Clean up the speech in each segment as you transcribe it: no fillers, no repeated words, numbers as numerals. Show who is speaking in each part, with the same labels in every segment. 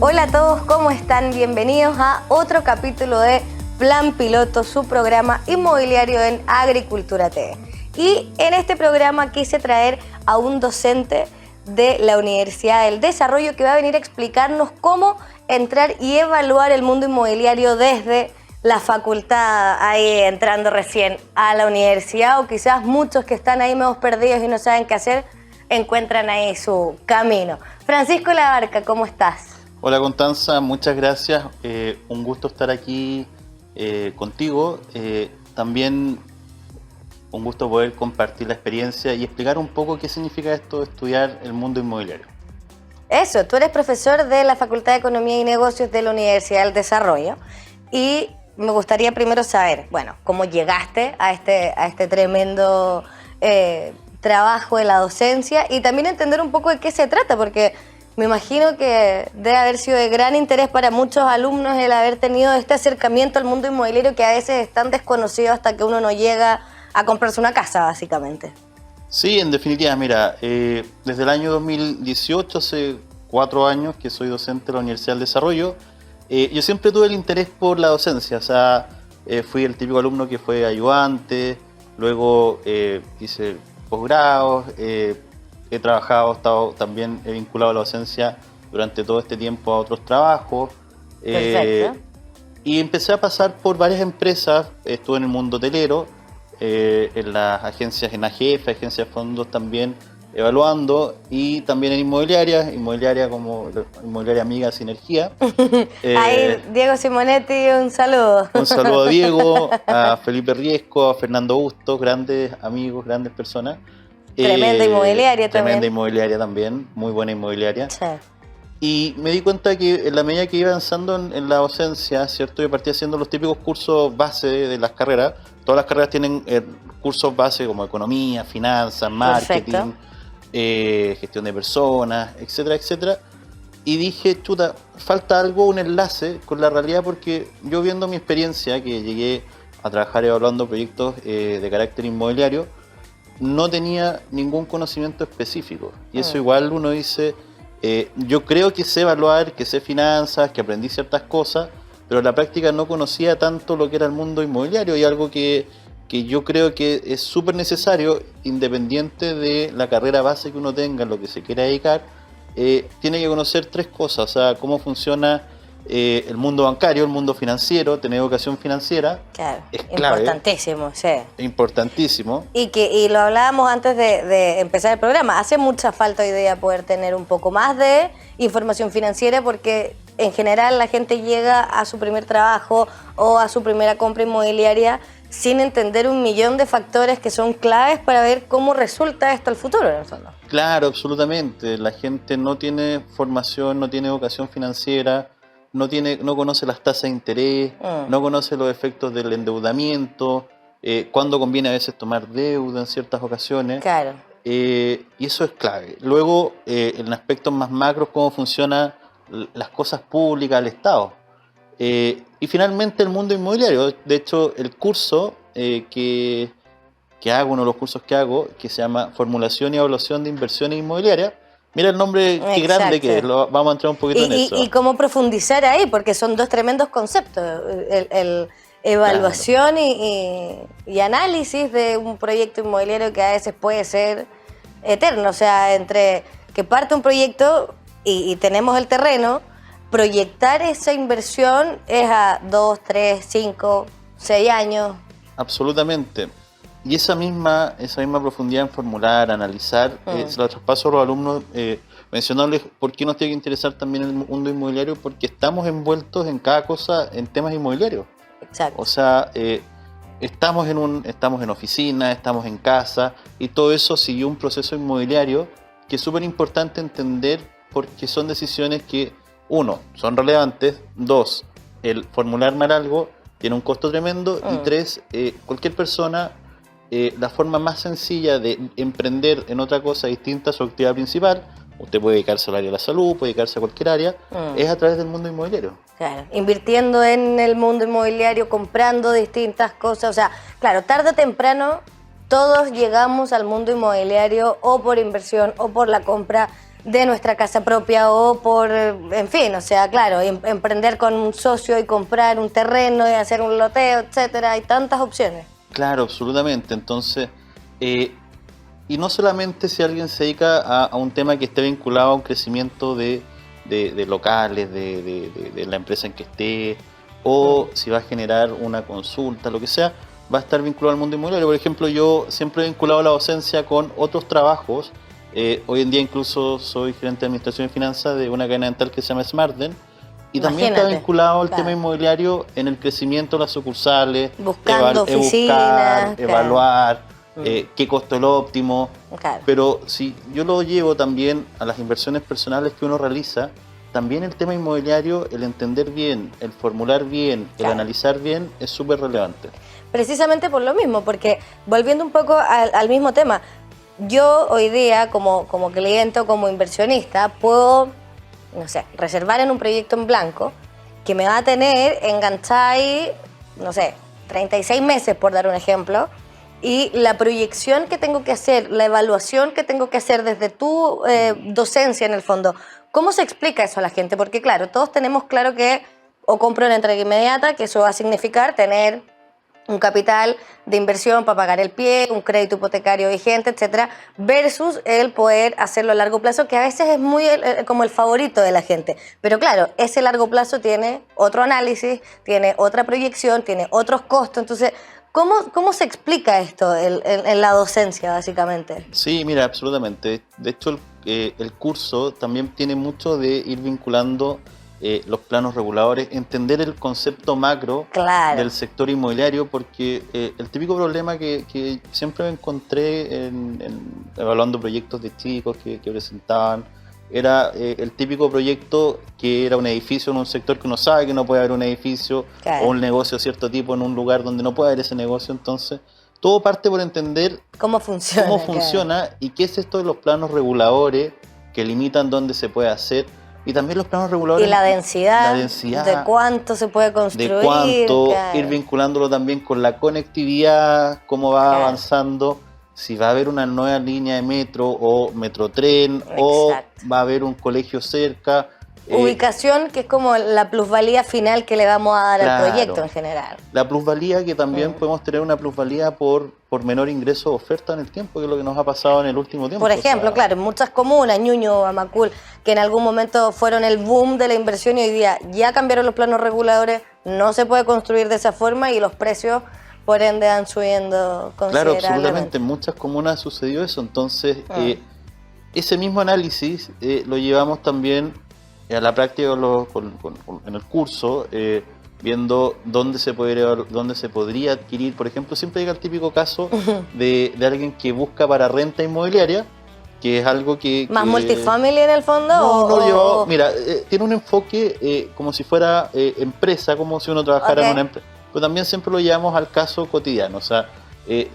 Speaker 1: Hola a todos, ¿cómo están? Bienvenidos a otro capítulo de Plan Piloto, su programa inmobiliario en Agricultura TV. Y en este programa quise traer a un docente de la Universidad del Desarrollo que va a venir a explicarnos cómo entrar y evaluar el mundo inmobiliario desde la facultad, ahí entrando recién a la universidad, o quizás muchos que están ahí medio perdidos y no saben qué hacer, encuentran ahí su camino. Francisco Labarca, ¿cómo estás?
Speaker 2: Hola Constanza, muchas gracias. Un gusto estar aquí contigo. También un gusto poder compartir la experiencia y explicar un poco qué significa esto de estudiar el mundo inmobiliario.
Speaker 1: Eso, tú eres profesor de la Facultad de Economía y Negocios de la Universidad del Desarrollo y me gustaría primero saber, bueno, cómo llegaste a este tremendo trabajo de la docencia y también entender un poco de qué se trata, porque me imagino que debe haber sido de gran interés para muchos alumnos el haber tenido este acercamiento al mundo inmobiliario que a veces es tan desconocido hasta que uno no llega a comprarse una casa, básicamente.
Speaker 2: Sí, en definitiva, mira, desde el año 2018, hace 4 años que soy docente de la Universidad del Desarrollo, yo siempre tuve el interés por la docencia, o sea, fui el típico alumno que fue ayudante, luego hice posgrados, he trabajado, he estado también vinculado a la docencia durante todo este tiempo a otros trabajos.
Speaker 1: Perfecto.
Speaker 2: Y empecé a pasar por varias empresas, estuve en el mundo hotelero, en las agencias, en AGF, agencias de fondos también evaluando, y también en inmobiliaria como inmobiliaria amiga Sinergia.
Speaker 1: Ahí, Diego Simonetti, un saludo.
Speaker 2: Un saludo a Diego, a Felipe Riesco, a Fernando Bustos, grandes amigos, grandes personas.
Speaker 1: Tremenda inmobiliaria también.
Speaker 2: Tremenda inmobiliaria también, muy buena inmobiliaria.
Speaker 1: Sí.
Speaker 2: Y me di cuenta que en la medida que iba avanzando en la docencia, ¿cierto? Yo partí haciendo los típicos cursos base de las carreras. Todas las carreras tienen cursos base como economía, finanzas, marketing, gestión de personas, etcétera, etcétera. Y dije, chuta, falta algo, un enlace con la realidad, porque yo viendo mi experiencia, que llegué a trabajar evaluando proyectos de carácter inmobiliario, no tenía ningún conocimiento específico. Y eso igual uno dice, yo creo que sé evaluar, que sé finanzas, que aprendí ciertas cosas, pero en la práctica no conocía tanto lo que era el mundo inmobiliario, y algo que yo creo que es súper necesario, independiente de la carrera base que uno tenga, en lo que se quiera dedicar, tiene que conocer 3 cosas, o sea, cómo funciona el mundo bancario, el mundo financiero, tener educación financiera.
Speaker 1: Claro,
Speaker 2: es clave,
Speaker 1: importantísimo, sí.
Speaker 2: Importantísimo.
Speaker 1: Y lo hablábamos antes de empezar el programa, hace mucha falta hoy día poder tener un poco más de información financiera, porque en general la gente llega a su primer trabajo o a su primera compra inmobiliaria sin entender un millón de factores que son claves para ver cómo resulta esto al futuro, en el fondo.
Speaker 2: Claro, absolutamente. La gente no tiene formación, no tiene educación financiera, no conoce las tasas de interés, no conoce los efectos del endeudamiento, cuándo conviene a veces tomar deuda en ciertas ocasiones.
Speaker 1: Claro.
Speaker 2: Y eso es clave. Luego, en aspectos más macros, cómo funcionan las cosas públicas, el Estado. Y finalmente el mundo inmobiliario. De hecho, el curso que hago, uno de los cursos que hago, que se llama Formulación y Evaluación de Inversiones Inmobiliarias. Mira el nombre, qué grande que es. Vamos a entrar un poquito en eso.
Speaker 1: Y cómo profundizar ahí, porque son 2 tremendos conceptos. El evaluación, claro, y análisis de un proyecto inmobiliario que a veces puede ser eterno. O sea, entre que parte un proyecto y tenemos el terreno, proyectar esa inversión es a 2, 3, 5, 6 años.
Speaker 2: Absolutamente. Y esa misma profundidad en formular, analizar, se la traspaso a los alumnos, mencionarles por qué nos tiene que interesar también el mundo inmobiliario, porque estamos envueltos en cada cosa en temas inmobiliarios.
Speaker 1: Exacto.
Speaker 2: O sea, estamos en oficina, estamos en casa, y todo eso siguió un proceso inmobiliario que es súper importante entender, porque son decisiones que, 1, son relevantes, 2, el formular mal algo tiene un costo tremendo, y 3, cualquier persona, la forma más sencilla de emprender en otra cosa distinta a su actividad principal, usted puede dedicarse al área de la salud, puede dedicarse a cualquier área, es a través del mundo inmobiliario.
Speaker 1: Claro, invirtiendo en el mundo inmobiliario, comprando distintas cosas. O sea, claro, tarde o temprano todos llegamos al mundo inmobiliario o por inversión o por la compra de nuestra casa propia o por, en fin, o sea, claro, emprender con un socio y comprar un terreno y hacer un loteo, etcétera. Hay tantas opciones.
Speaker 2: Claro, absolutamente. Entonces, y no solamente si alguien se dedica a un tema que esté vinculado a un crecimiento de locales, de la empresa en que esté, o si va a generar una consulta, lo que sea, va a estar vinculado al mundo inmobiliario. Por ejemplo, yo siempre he vinculado la docencia con otros trabajos. Hoy en día incluso soy gerente de administración y finanzas de una cadena dental que se llama Smartden. Y también está vinculado al tema inmobiliario en el crecimiento de las sucursales,
Speaker 1: buscando oficinas,
Speaker 2: evaluar qué costo es lo óptimo.
Speaker 1: Claro.
Speaker 2: Pero si yo lo llevo también a las inversiones personales que uno realiza, también el tema inmobiliario, el entender bien, el formular bien, el analizar bien, es súper relevante.
Speaker 1: Precisamente por lo mismo, porque volviendo un poco al mismo tema, yo hoy día como cliente o como inversionista puedo, no sé, reservar en un proyecto en blanco que me va a tener enganchada ahí, no sé, 36 meses por dar un ejemplo, y la proyección que tengo que hacer, la evaluación que tengo que hacer desde tu docencia en el fondo, ¿cómo se explica eso a la gente? Porque claro, todos tenemos claro que o compro una entrega inmediata, que eso va a significar tener un capital de inversión para pagar el pie, un crédito hipotecario vigente, etcétera, versus el poder hacerlo a largo plazo, que a veces es muy como el favorito de la gente. Pero claro, ese largo plazo tiene otro análisis, tiene otra proyección, tiene otros costos. Entonces, ¿cómo se explica esto en la docencia, básicamente?
Speaker 2: Sí, mira, absolutamente. De hecho, el curso también tiene mucho de ir vinculando los planos reguladores, entender el concepto macro del sector inmobiliario, porque el típico problema que siempre me encontré evaluando proyectos de chicos que presentaban, era el típico proyecto que era un edificio en un sector que uno sabe que no puede haber un edificio, o un negocio de cierto tipo en un lugar donde no puede haber ese negocio. Entonces, todo parte por entender
Speaker 1: cómo funciona
Speaker 2: y qué es esto de los planos reguladores que limitan dónde se puede hacer. Y también los planos reguladores.
Speaker 1: Y la densidad, de cuánto se puede construir.
Speaker 2: De cuánto, ir vinculándolo también con la conectividad, cómo va avanzando, si va a haber una nueva línea de metro o metrotren, o va a haber un colegio cerca.
Speaker 1: Ubicación, que es como la plusvalía final que le vamos a dar al proyecto en general.
Speaker 2: La plusvalía, que también podemos tener una plusvalía por menor ingreso de oferta en el tiempo, que es lo que nos ha pasado en el último tiempo.
Speaker 1: Por ejemplo, claro, en muchas comunas, Ñuñoa, Amacul, que en algún momento fueron el boom de la inversión y hoy día ya cambiaron los planos reguladores, no se puede construir de esa forma y los precios, por ende, van subiendo considerablemente.
Speaker 2: Claro, absolutamente. En muchas comunas sucedió eso. Entonces, ese mismo análisis lo llevamos también a la práctica en el curso, viendo dónde se podría adquirir. Por ejemplo, siempre llega el típico caso de alguien que busca para renta inmobiliaria, que es algo que...
Speaker 1: ¿Más multifamily en el fondo?
Speaker 2: No, mira, tiene un enfoque como si fuera empresa, como si uno trabajara en una empresa. Pero también siempre lo llevamos al caso cotidiano. O sea,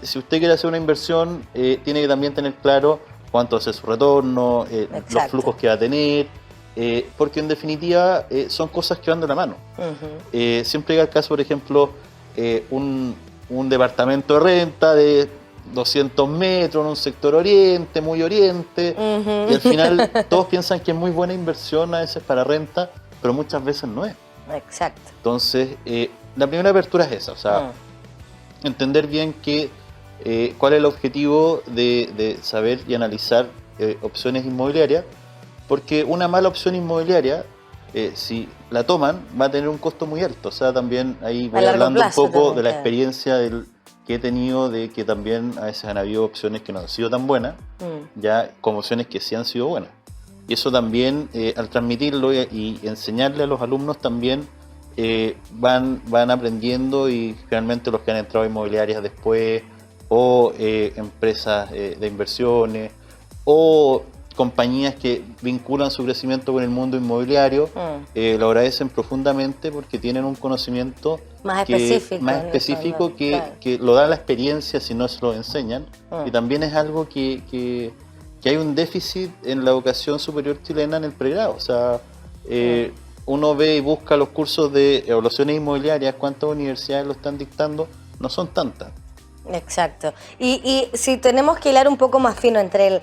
Speaker 2: si usted quiere hacer una inversión, tiene que también tener claro cuánto es su retorno, los flujos que va a tener, porque en definitiva son cosas que van de la mano. Siempre llega el caso, por ejemplo, un departamento de renta de 200 metros en un sector oriente, muy oriente, y al final todos piensan que es muy buena inversión a veces para renta, pero muchas veces no es.
Speaker 1: Exacto.
Speaker 2: Entonces, la primera apertura es esa, o sea, entender bien cuál es el objetivo de saber y analizar opciones inmobiliarias, porque una mala opción inmobiliaria, si la toman, va a tener un costo muy alto. O sea, también ahí voy hablando un poco de la experiencia que he tenido, de que también a veces han habido opciones que no han sido tan buenas, ya como opciones que sí han sido buenas. Y eso también, al transmitirlo y enseñarle a los alumnos también, van aprendiendo, y generalmente los que han entrado a inmobiliarias después, o empresas de inversiones, o compañías que vinculan su crecimiento con el mundo inmobiliario, lo agradecen profundamente porque tienen un conocimiento más específico que lo da la experiencia si no se lo enseñan. Y también es algo que hay un déficit en la educación superior chilena en el pregrado. O sea, uno ve y busca los cursos de evaluaciones inmobiliarias, cuántas universidades lo están dictando, no son tantas.
Speaker 1: Exacto. Y si tenemos que hilar un poco más fino entre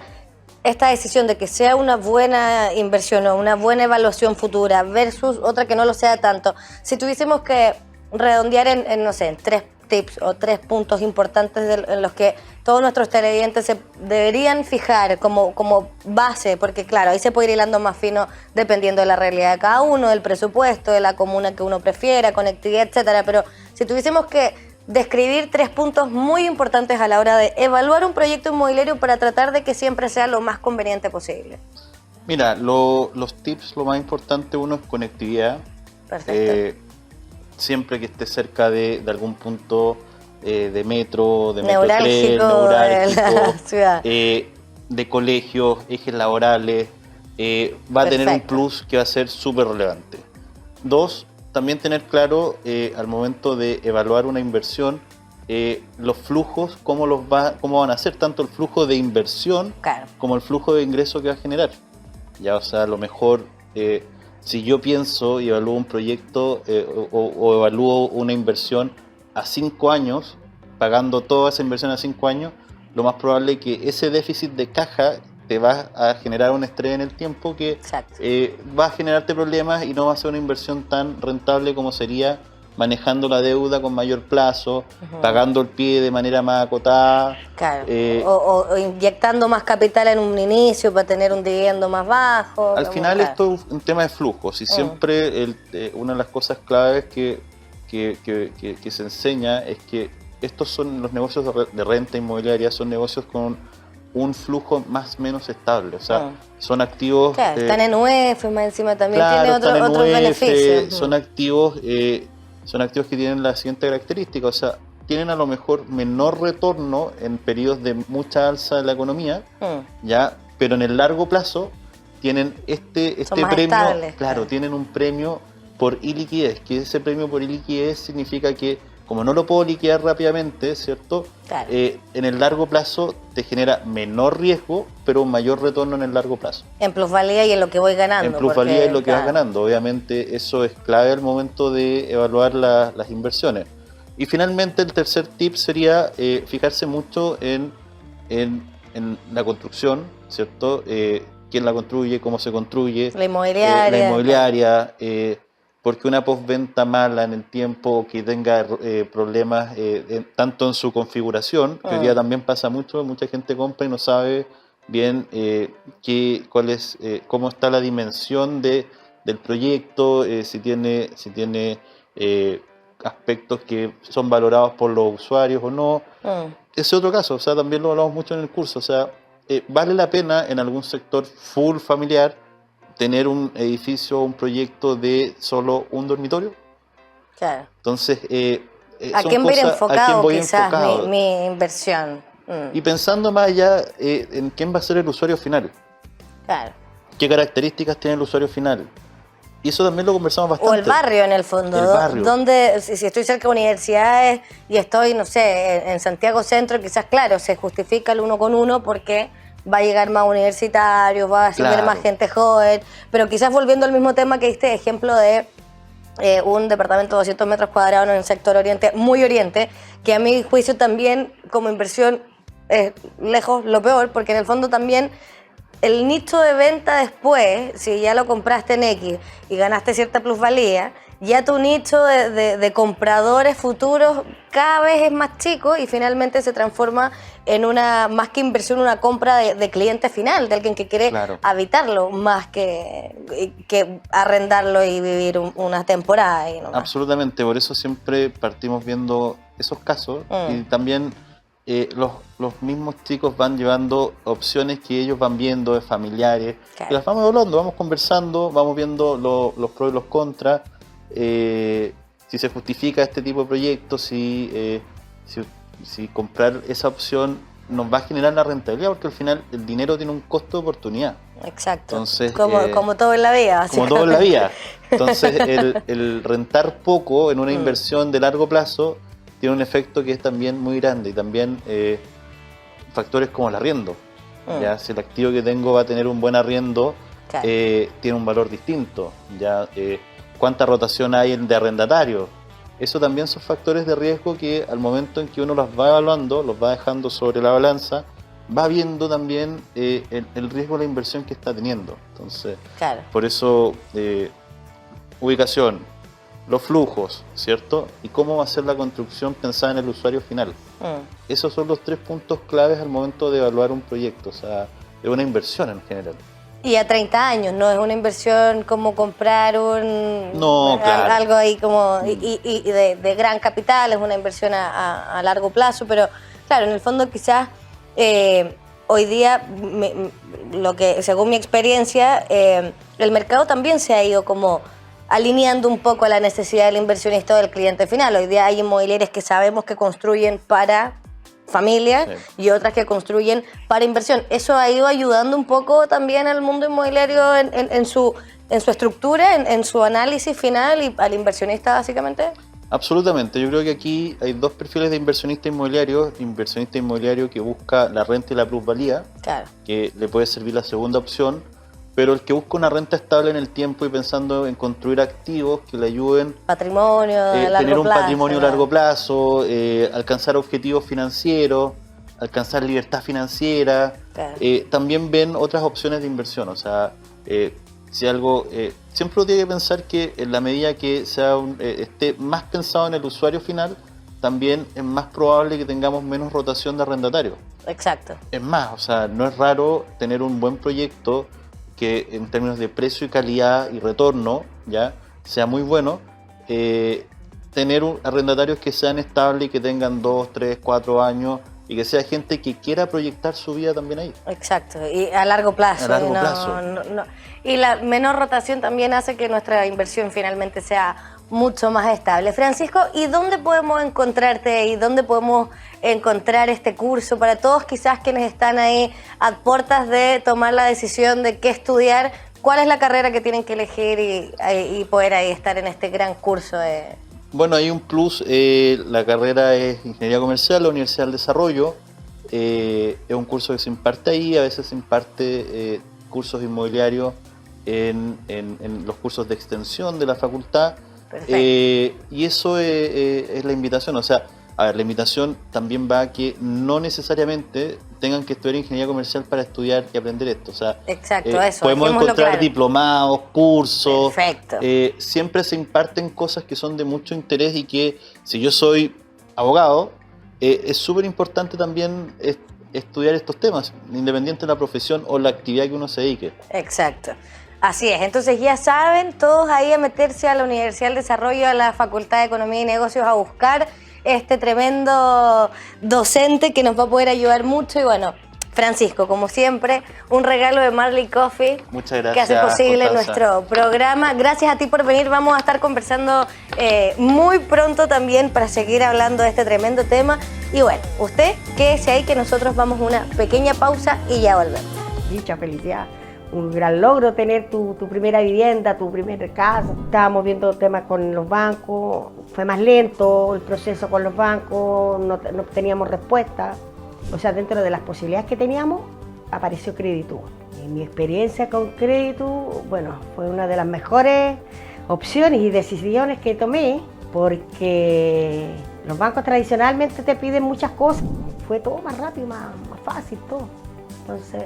Speaker 1: esta decisión de que sea una buena inversión o una buena evaluación futura versus otra que no lo sea tanto, si tuviésemos que redondear no sé, en 3 tips o 3 puntos importantes en los que todos nuestros televidentes se deberían fijar como base, porque claro, ahí se puede ir hilando más fino dependiendo de la realidad de cada uno, del presupuesto, de la comuna que uno prefiera, conectividad, etcétera, pero si tuviésemos que describir 3 puntos muy importantes a la hora de evaluar un proyecto inmobiliario para tratar de que siempre sea lo más conveniente posible.
Speaker 2: Mira, los tips, lo más importante, uno es conectividad.
Speaker 1: Perfecto.
Speaker 2: Siempre que esté cerca de algún punto de metro, de
Speaker 1: neurálgico,
Speaker 2: neurálgico,
Speaker 1: de la ciudad.
Speaker 2: De colegios, ejes laborales, va a tener un plus que va a ser súper relevante. 2, también tener claro al momento de evaluar una inversión, los flujos, cómo van a ser, tanto el flujo de inversión como el flujo de ingreso que va a generar. Ya, o sea, a lo mejor si yo pienso y evalúo un proyecto o evalúo una inversión a 5 años, pagando toda esa inversión a 5 años, lo más probable es que ese déficit de caja te va a generar un estrés en el tiempo que va a generarte problemas y no va a ser una inversión tan rentable como sería manejando la deuda con mayor plazo, pagando el pie de manera más acotada.
Speaker 1: Claro. O inyectando más capital en un inicio para tener un dividendo más bajo.
Speaker 2: Al final esto es un tema de flujos y siempre una de las cosas claves que se enseña es que estos son los negocios de renta inmobiliaria, son negocios con un flujo más o menos estable, o sea, son activos...
Speaker 1: Claro, están en UEF, más encima también
Speaker 2: claro,
Speaker 1: tiene otros beneficios.
Speaker 2: Son activos que tienen la siguiente característica, o sea, tienen a lo mejor menor retorno en periodos de mucha alza de la economía, ya, pero en el largo plazo tienen este premio, estables, tienen un premio por iliquidez, que ese premio por iliquidez significa que como no lo puedo liquidar rápidamente, ¿cierto? Claro. En el largo plazo te genera menor riesgo, pero un mayor retorno en el largo plazo.
Speaker 1: En plusvalía y en lo que voy ganando.
Speaker 2: En plusvalía y lo que vas ganando. Obviamente eso es clave al momento de evaluar las inversiones. Y finalmente el tercer tip sería fijarse mucho en la construcción, ¿cierto? Quién la construye, cómo se construye.
Speaker 1: La inmobiliaria.
Speaker 2: La inmobiliaria. Porque una postventa mala en el tiempo, que tenga problemas tanto en su configuración, que hoy día también pasa mucho, mucha gente compra y no sabe bien cómo está la dimensión del proyecto, si tiene aspectos que son valorados por los usuarios o no. Ese es otro caso, o sea, también lo hablamos mucho en el curso, o sea, vale la pena en algún sector full familiar tener un edificio, un proyecto de solo un dormitorio.
Speaker 1: Claro.
Speaker 2: Entonces,
Speaker 1: ¿a quién voy enfocado quizás mi inversión?
Speaker 2: Y pensando más allá en quién va a ser el usuario final.
Speaker 1: Claro.
Speaker 2: ¿Qué características tiene el usuario final? Y eso también lo conversamos bastante.
Speaker 1: O el barrio, en el fondo.
Speaker 2: El barrio.
Speaker 1: Donde, si estoy cerca de universidades y estoy, no sé, en Santiago Centro, quizás, claro, se justifica el 1 con 1 porque va a llegar más universitarios, va a ascender más gente joven, pero quizás volviendo al mismo tema que diste ejemplo de un departamento de 200 metros cuadrados en el sector oriente, muy oriente, que a mi juicio también como inversión es lejos lo peor, porque en el fondo también el nicho de venta después, si ya lo compraste en X y ganaste cierta plusvalía, ya tu nicho de compradores futuros cada vez es más chico y finalmente se transforma en una, más que inversión, una compra de cliente final, de alguien que quiere habitarlo más que arrendarlo y vivir una temporada ahí nomás.
Speaker 2: Absolutamente, por eso siempre partimos viendo esos casos y también los mismos chicos van llevando opciones que ellos van viendo de familiares, y las vamos hablando, vamos conversando, vamos viendo los pros y los contras. Si se justifica este tipo de proyectos, si comprar esa opción nos va a generar la rentabilidad, porque al final el dinero tiene un costo de oportunidad.
Speaker 1: Exacto.
Speaker 2: Entonces,
Speaker 1: como todo en la vida.
Speaker 2: Como todo en la vida. Entonces, el rentar poco en una inversión de largo plazo tiene un efecto que es también muy grande, y también factores como el arriendo. ¿Ya? Si el activo que tengo va a tener un buen arriendo, tiene un valor distinto. ¿Ya? Cuánta rotación hay de arrendatario. Eso también son factores de riesgo que al momento en que uno los va evaluando, los va dejando sobre la balanza va viendo también el riesgo de la inversión que está teniendo. Entonces,
Speaker 1: Claro.
Speaker 2: por eso, ubicación, los flujos, ¿cierto? Y cómo va a ser la construcción pensada en el usuario final. Esos son los 3 puntos claves al momento de evaluar un proyecto. O sea, es una inversión en general.
Speaker 1: Y a 30 años, no es una inversión como comprar un
Speaker 2: No, claro.
Speaker 1: algo ahí como y de gran capital, es una inversión a largo plazo, pero claro, en el fondo quizás hoy día, lo que según mi experiencia, el mercado también se ha ido como alineando un poco a la necesidad del inversionista o del cliente final. Hoy día hay inmobiliarias que sabemos que construyen para familias, sí, y otras que construyen para inversión. ¿Eso ha ido ayudando un poco también al mundo inmobiliario en su estructura, en su análisis final y al inversionista básicamente?
Speaker 2: Absolutamente. Yo creo que aquí hay 2 perfiles de inversionista inmobiliario que busca la renta y la plusvalía, claro, que le puede servir la segunda opción, pero el que busca una renta estable en el tiempo y pensando en construir activos que le ayuden
Speaker 1: patrimonio a largo
Speaker 2: tener un
Speaker 1: plazo,
Speaker 2: patrimonio a largo plazo, alcanzar objetivos financieros, alcanzar libertad financiera, claro, también ven otras opciones de inversión. O sea, si algo siempre uno tiene que pensar que en la medida que sea esté más pensado en el usuario final, también es más probable que tengamos menos rotación de arrendatarios.
Speaker 1: Exacto.
Speaker 2: Es más, o sea, no es raro tener un buen proyecto que en términos de precio y calidad y retorno ya sea muy bueno, tener arrendatarios que sean estables y que tengan 2, 3, 4 años y que sea gente que quiera proyectar su vida también ahí.
Speaker 1: Exacto, y a largo plazo.
Speaker 2: A largo plazo.
Speaker 1: Y la menor rotación también hace que nuestra inversión finalmente sea mucho más estable. Francisco, ¿y dónde podemos encontrarte y dónde podemos encontrar este curso para todos quizás quienes están ahí a puertas de tomar la decisión de qué estudiar? ¿Cuál es la carrera que tienen que elegir y poder ahí estar en este gran curso de...?
Speaker 2: Bueno, hay un plus, la carrera es Ingeniería Comercial, la Universidad del Desarrollo, es un curso que se imparte ahí, a veces se imparte cursos inmobiliarios en los cursos de extensión de la facultad. Y eso es la invitación. O sea, a ver, la invitación también va a que no necesariamente tengan que estudiar ingeniería comercial para estudiar y aprender esto. O sea,
Speaker 1: exacto, eso,
Speaker 2: podemos encontrar claro, diplomados, cursos.
Speaker 1: Perfecto.
Speaker 2: Siempre se imparten cosas que son de mucho interés y que, si yo soy abogado, es súper importante también estudiar estos temas, independiente de la profesión o la actividad que uno se dedique.
Speaker 1: Exacto. Así es, entonces ya saben, todos ahí a meterse a la Universidad del Desarrollo, a la Facultad de Economía y Negocios a buscar este tremendo docente que nos va a poder ayudar mucho. Y bueno, Francisco, como siempre, un regalo de Marley Coffee.
Speaker 2: Muchas gracias,
Speaker 1: que hace posible nuestro programa. Gracias a ti por venir, vamos a estar conversando muy pronto también para seguir hablando de este tremendo tema. Y bueno, usted quédese ahí que nosotros vamos a una pequeña pausa y ya volvemos.
Speaker 3: Dicha felicidad. Un gran logro tener tu primera vivienda, tu primer casa. Estábamos viendo temas con los bancos, fue más lento el proceso con los bancos, no teníamos respuesta. O sea, dentro de las posibilidades que teníamos, apareció Creditur. Y mi experiencia con Creditur, bueno, fue una de las mejores opciones y decisiones que tomé, porque los bancos tradicionalmente te piden muchas cosas. Fue todo más rápido, más fácil, todo. Entonces,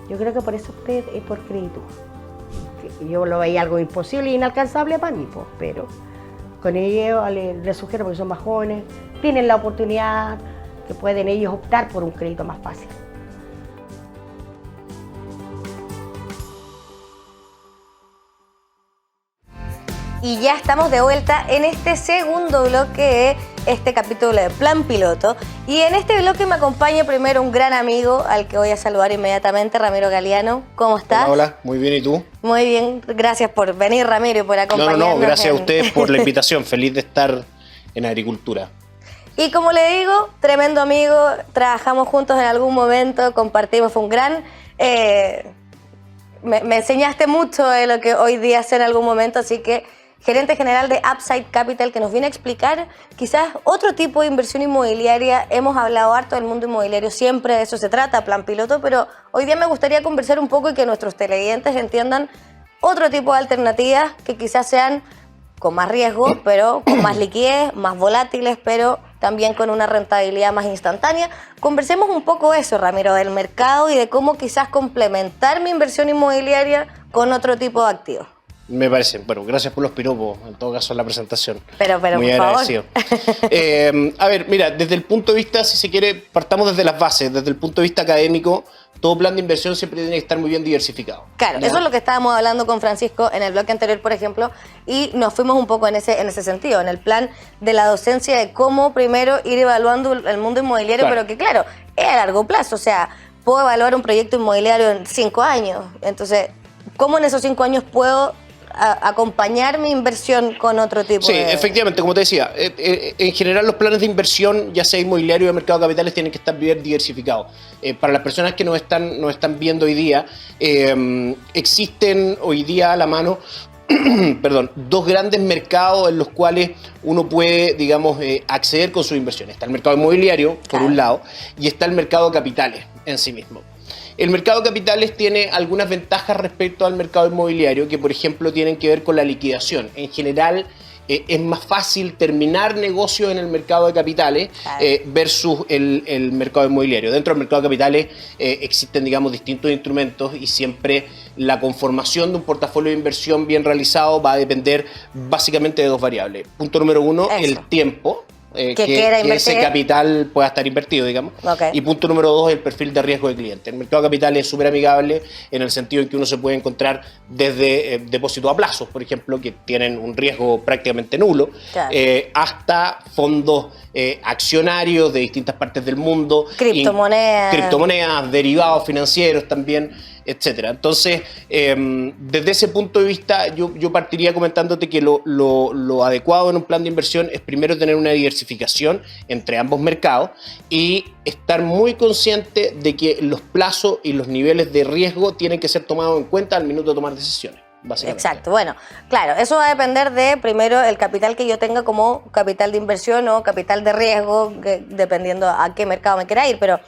Speaker 3: yo creo que por eso usted es por Creditur. Yo lo veía algo imposible e inalcanzable para mí, pues, pero con ellos les sugiero, porque son más jóvenes, tienen la oportunidad que pueden ellos optar por un crédito más fácil.
Speaker 1: Y ya estamos de vuelta en este segundo bloque de este capítulo de Plan Piloto. Y en este bloque me acompaña primero un gran amigo al que voy a saludar inmediatamente, Ramiro Galeano. ¿Cómo estás?
Speaker 4: Hola, hola, muy bien, ¿y tú?
Speaker 1: Muy bien, gracias por venir, Ramiro, y por acompañarnos.
Speaker 4: No, gracias a ustedes por la invitación, feliz de estar en agricultura.
Speaker 1: Y como le digo, tremendo amigo, trabajamos juntos en algún momento, compartimos, fue un gran... me enseñaste mucho de lo que hoy día sé en algún momento, así que gerente general de Upside Capital, que nos viene a explicar quizás otro tipo de inversión inmobiliaria. Hemos hablado harto del mundo inmobiliario, siempre de eso se trata, Plan Piloto, pero hoy día me gustaría conversar un poco y que nuestros televidentes entiendan otro tipo de alternativas que quizás sean con más riesgo, pero con más liquidez, más volátiles, pero también con una rentabilidad más instantánea. Conversemos un poco eso, Ramiro, del mercado y de cómo quizás complementar mi inversión inmobiliaria con otro tipo de activos.
Speaker 4: Me parece. Bueno, gracias por los piropos, en todo caso, en la presentación.
Speaker 1: Pero
Speaker 4: muy
Speaker 1: por
Speaker 4: agradecido.
Speaker 1: favor.
Speaker 4: A ver, mira, desde el punto de vista, si se quiere, partamos desde las bases. Desde el punto de vista académico, todo plan de inversión siempre tiene que estar muy bien diversificado.
Speaker 1: Claro,
Speaker 4: ¿ya?
Speaker 1: eso es lo que estábamos hablando con Francisco en el bloque anterior, por ejemplo, y nos fuimos un poco en ese sentido, en el plan de la docencia de cómo primero ir evaluando el mundo inmobiliario,
Speaker 4: Claro.
Speaker 1: pero que claro, es a largo plazo, o sea, puedo evaluar un proyecto inmobiliario en 5 años, entonces, ¿cómo en esos 5 años puedo acompañar mi inversión con otro tipo
Speaker 4: Sí,
Speaker 1: de...?
Speaker 4: efectivamente, como te decía, en general los planes de inversión, ya sea inmobiliario o de mercado de capitales, tienen que estar bien diversificados. Para las personas que nos están viendo hoy día, existen hoy día a la mano perdón, dos grandes mercados en los cuales uno puede, digamos, acceder con sus inversiones. Está el mercado inmobiliario, por un lado, y está el mercado de capitales en sí mismo. El mercado de capitales tiene algunas ventajas respecto al mercado inmobiliario que, por ejemplo, tienen que ver con la liquidación. En general, es más fácil terminar negocios en el mercado de capitales versus el mercado inmobiliario. Dentro del mercado de capitales existen, digamos, distintos instrumentos y siempre la conformación de un portafolio de inversión bien realizado va a depender básicamente de dos variables. Punto número uno, el tiempo. Que ese capital pueda estar invertido, digamos.
Speaker 1: Okay.
Speaker 4: Y punto número dos, el perfil de riesgo del cliente. El mercado de capitales es súper amigable en el sentido en que uno se puede encontrar desde depósitos a plazos, por ejemplo, que tienen un riesgo prácticamente nulo,
Speaker 1: claro,
Speaker 4: hasta fondos accionarios de distintas partes del mundo. Criptomonedas, derivados financieros también, etcétera. Entonces, desde ese punto de vista, yo partiría comentándote que lo adecuado en un plan de inversión es primero tener una diversificación entre ambos mercados y estar muy consciente de que los plazos y los niveles de riesgo tienen que ser tomados en cuenta al minuto de tomar decisiones.
Speaker 1: Exacto, bueno, claro, eso va a depender de primero el capital que yo tenga como capital de inversión o capital de riesgo, dependiendo a qué mercado me quiera ir, pero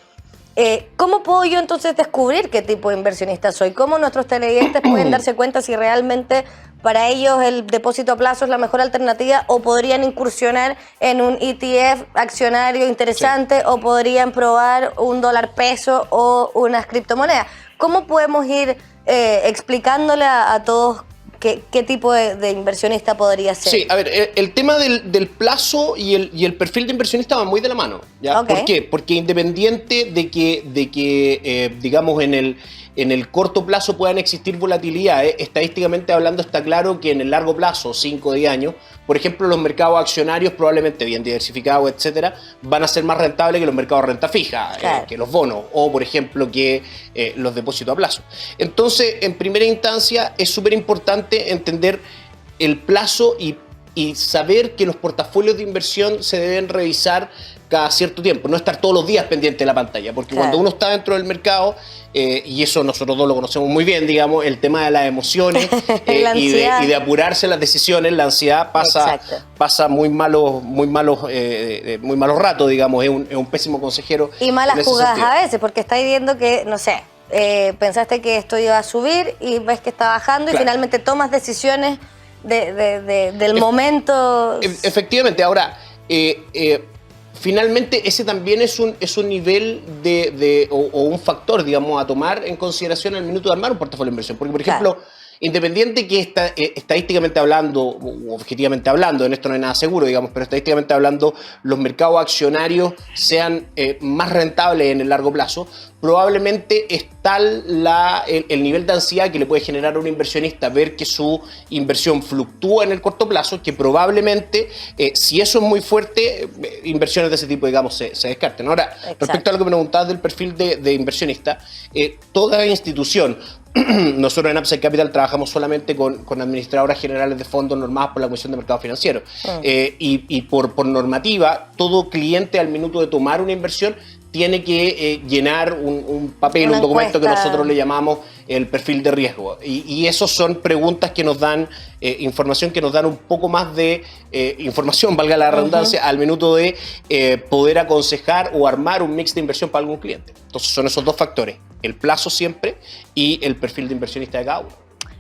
Speaker 1: ¿cómo puedo yo entonces descubrir qué tipo de inversionista soy? ¿Cómo nuestros televidentes pueden darse cuenta si realmente para ellos el depósito a plazo es la mejor alternativa o podrían incursionar en un ETF accionario interesante o podrían probar un dólar peso o unas criptomonedas? ¿Cómo podemos ir explicándole a todos qué tipo de inversionista podría ser?
Speaker 4: Sí, a ver, el tema del plazo y el perfil de inversionista van muy de la mano, ¿ya?
Speaker 1: Okay.
Speaker 4: ¿Por qué? Porque independiente de que digamos, en el corto plazo puedan existir volatilidades, estadísticamente hablando está claro que en el largo plazo, 5 o 10 años, por ejemplo, los mercados accionarios probablemente bien diversificados, etcétera, van a ser más rentables que los mercados de renta fija,
Speaker 1: claro,
Speaker 4: que los bonos o, por ejemplo, que los depósitos a plazo. Entonces, en primera instancia, es súper importante entender el plazo y saber que los portafolios de inversión se deben revisar cada cierto tiempo, no estar todos los días pendiente de la pantalla, porque cuando uno está dentro del mercado, y eso nosotros dos lo conocemos muy bien, digamos, el tema de las emociones y de apurarse las decisiones, la ansiedad pasa muy malos ratos, digamos, es un pésimo consejero.
Speaker 1: Y malas jugadas a veces, porque estáis viendo que, no sé, pensaste que esto iba a subir y ves que está bajando y finalmente tomas decisiones del momento.
Speaker 4: Efectivamente, ahora, finalmente ese también es un nivel o un factor, digamos, a tomar en consideración al minuto de armar un portafolio de inversión. Porque, por ejemplo, independiente que estadísticamente hablando, o objetivamente hablando, en esto no hay nada seguro, digamos, pero estadísticamente hablando, los mercados accionarios sean más rentables en el largo plazo, probablemente es tal el nivel de ansiedad que le puede generar a un inversionista ver que su inversión fluctúa en el corto plazo, que probablemente, si eso es muy fuerte, inversiones de ese tipo, digamos, se descarten. Ahora, respecto a lo que me preguntabas del perfil de inversionista, toda institución, nosotros en Upside Capital trabajamos solamente con administradoras generales de fondos normadas por la Comisión de Mercado Financiero. Y por normativa, todo cliente al minuto de tomar una inversión tiene que llenar un papel, un documento que nosotros le llamamos el perfil de riesgo. Y esos son preguntas que nos dan información, que nos dan un poco más de información, valga la redundancia, al minuto de poder aconsejar o armar un mix de inversión para algún cliente. Entonces son esos dos factores, el plazo siempre y el perfil de inversionista de cada uno.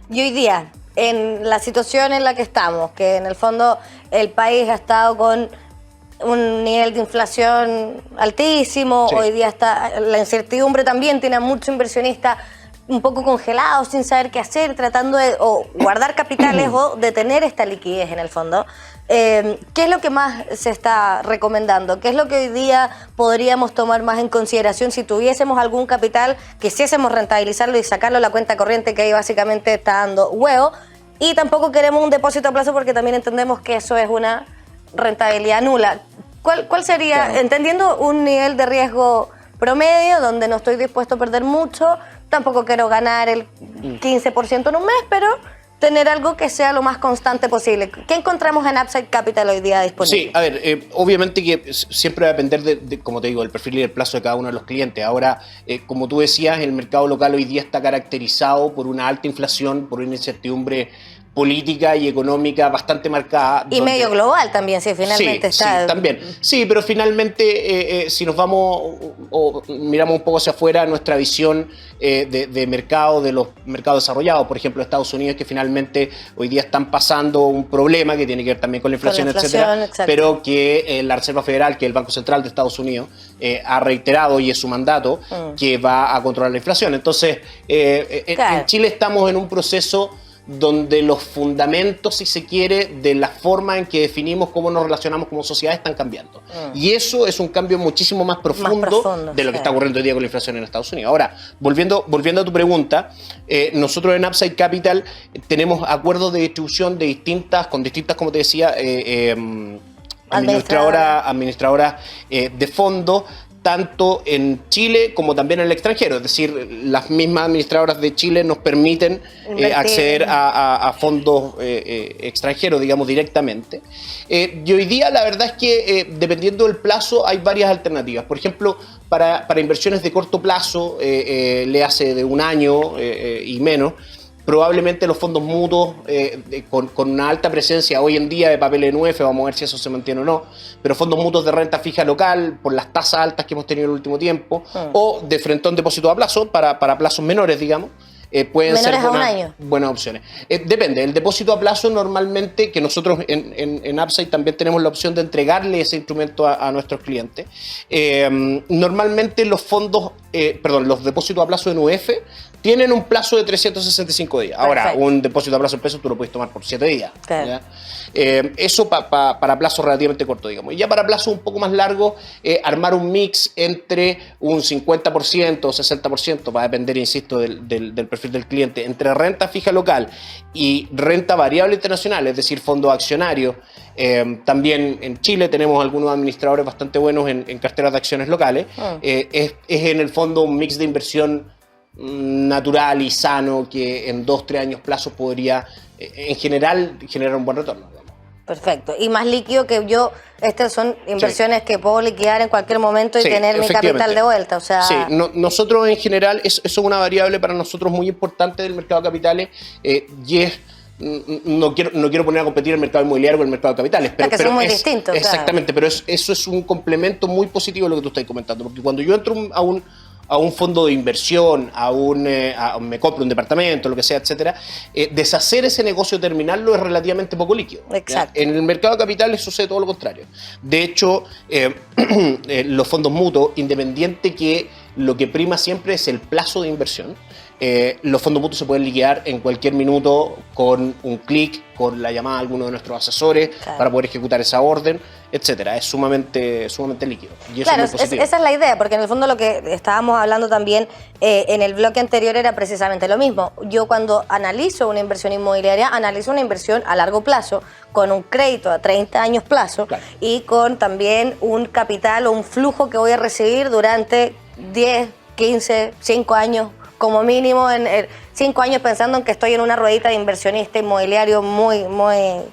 Speaker 1: Y hoy día, en la situación en la que estamos, que en el fondo el país ha estado con un nivel de inflación altísimo,
Speaker 4: Sí.
Speaker 1: hoy día está la incertidumbre también, tiene a muchos inversionistas un poco congelados, sin saber qué hacer, tratando de o guardar capitales o de tener esta liquidez en el fondo. ¿Qué es lo que más se está recomendando? ¿Qué es lo que hoy día podríamos tomar más en consideración si tuviésemos algún capital, quisiésemos rentabilizarlo y sacarlo a la cuenta corriente, que ahí básicamente está dando huevo? Y tampoco queremos un depósito a plazo porque también entendemos que eso es una rentabilidad nula. ¿Cuál sería,
Speaker 4: Claro.
Speaker 1: entendiendo un nivel de riesgo promedio donde no estoy dispuesto a perder mucho, tampoco quiero ganar el 15% en un mes, pero tener algo que sea lo más constante posible? ¿Qué encontramos en Upside Capital hoy día disponible?
Speaker 4: Sí, a ver, obviamente que siempre va a depender como te digo, del perfil y del plazo de cada uno de los clientes. Ahora, como tú decías, el mercado local hoy día está caracterizado por una alta inflación, por una incertidumbre política y económica bastante marcada.
Speaker 1: Y medio global también, si finalmente
Speaker 4: sí,
Speaker 1: está...
Speaker 4: Sí, también. Sí, pero finalmente, si nos vamos o miramos un poco hacia afuera, nuestra visión de mercado, de los mercados desarrollados, por ejemplo, Estados Unidos, que finalmente hoy día están pasando un problema que tiene que ver también con la inflación, etcétera,
Speaker 1: exacto.
Speaker 4: pero que la Reserva Federal, que es el Banco Central de Estados Unidos, ha reiterado, y es su mandato, que va a controlar la inflación. Entonces,
Speaker 1: Claro.
Speaker 4: en Chile estamos en un proceso donde los fundamentos, si se quiere, de la forma en que definimos cómo nos relacionamos como sociedad están cambiando. Y eso es un cambio muchísimo más profundo de lo que está ocurriendo hoy día con la inflación en Estados Unidos. Ahora, volviendo a tu pregunta, nosotros en Upside Capital tenemos acuerdos de distribución con distintas, como te decía, administradoras de fondos, tanto en Chile como también en el extranjero. Es decir, las mismas administradoras de Chile nos permiten acceder a fondos extranjeros, digamos, directamente. Y hoy día la verdad es que dependiendo del plazo hay varias alternativas. Por ejemplo, para inversiones de corto plazo, le hace de un año y menos, probablemente los fondos mutuos con una alta presencia hoy en día de papel en UF, vamos a ver si eso se mantiene o no, pero fondos mutuos de renta fija local por las tasas altas que hemos tenido en el último tiempo, o de frentón depósito a plazo para plazos menores, digamos, pueden
Speaker 1: Menores
Speaker 4: ser
Speaker 1: a un año.
Speaker 4: buenas opciones. Depende, el depósito a plazo normalmente, que nosotros en Upside también tenemos la opción de entregarle ese instrumento a nuestros clientes. Normalmente los depósitos a plazo en UF tienen un plazo de 365 días. Ahora,
Speaker 1: Perfecto.
Speaker 4: un depósito a plazo en pesos tú lo puedes tomar por 7 días.
Speaker 1: Claro.
Speaker 4: ¿Ya? Eso para plazos relativamente cortos, digamos. Y ya para plazos un poco más largos, armar un mix entre un 50% o 60%, va a depender, insisto, del perfil del cliente, entre renta fija local y renta variable internacional, es decir, fondos accionarios. También en Chile tenemos algunos administradores bastante buenos en carteras de acciones locales. Es en el fondo un mix de inversión natural y sano que en 2-3 años plazo podría en general generar un buen retorno, digamos.
Speaker 1: Perfecto. Y más líquido que yo, estas son inversiones que puedo liquidar en cualquier momento y
Speaker 4: Sí,
Speaker 1: tener mi
Speaker 4: efectivamente.
Speaker 1: capital de vuelta. O sea,
Speaker 4: Sí, nosotros en general, eso es una variable para nosotros muy importante del mercado de capitales, y es, no quiero poner a competir el mercado inmobiliario con el mercado de capitales, pero,
Speaker 1: que son muy distintos.
Speaker 4: Exactamente, pero eso es un complemento muy positivo de lo que tú estás comentando, porque cuando yo entro a un fondo de inversión, me compro un departamento, lo que sea, etcétera, deshacer ese negocio, terminarlo, es relativamente poco líquido.
Speaker 1: Exacto.
Speaker 4: ¿Ya? En el mercado de capitales sucede todo lo contrario. De hecho, los fondos mutuos, independiente que lo que prima siempre es el plazo de inversión, los fondos mutuos se pueden liquidar en cualquier minuto con un clic, con la llamada a alguno de nuestros asesores,
Speaker 1: Claro.
Speaker 4: para poder ejecutar esa orden, etcétera. Es sumamente líquido. Y eso
Speaker 1: claro,
Speaker 4: es muy positivo.
Speaker 1: esa es la idea, porque en el fondo lo que estábamos hablando también en el bloque anterior era precisamente lo mismo. Yo cuando analizo una inversión inmobiliaria, analizo una inversión a largo plazo, con un crédito a 30 años plazo,
Speaker 4: Claro.
Speaker 1: y con también un capital o un flujo que voy a recibir durante 10, 15, 5 años como mínimo, en 5 años pensando en que estoy en una ruedita de inversionista inmobiliario muy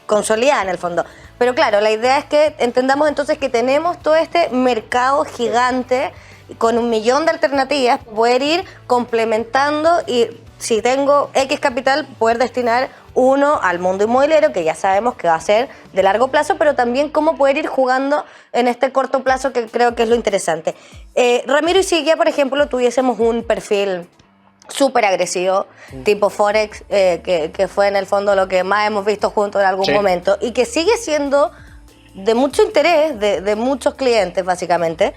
Speaker 1: consolidada en el fondo. Pero claro, la idea es que entendamos entonces que tenemos todo este mercado gigante con 1 millón de alternativas, poder ir complementando y si tengo X capital, poder destinar uno al mundo inmobiliario, que ya sabemos que va a ser de largo plazo, pero también cómo poder ir jugando en este corto plazo, que creo que es lo interesante. Ramiro, y si ya, por ejemplo, tuviésemos un perfil súper agresivo, tipo Forex, que fue en el fondo lo que más hemos visto juntos en algún
Speaker 4: Sí.
Speaker 1: momento, y que sigue siendo de mucho interés de muchos clientes, básicamente.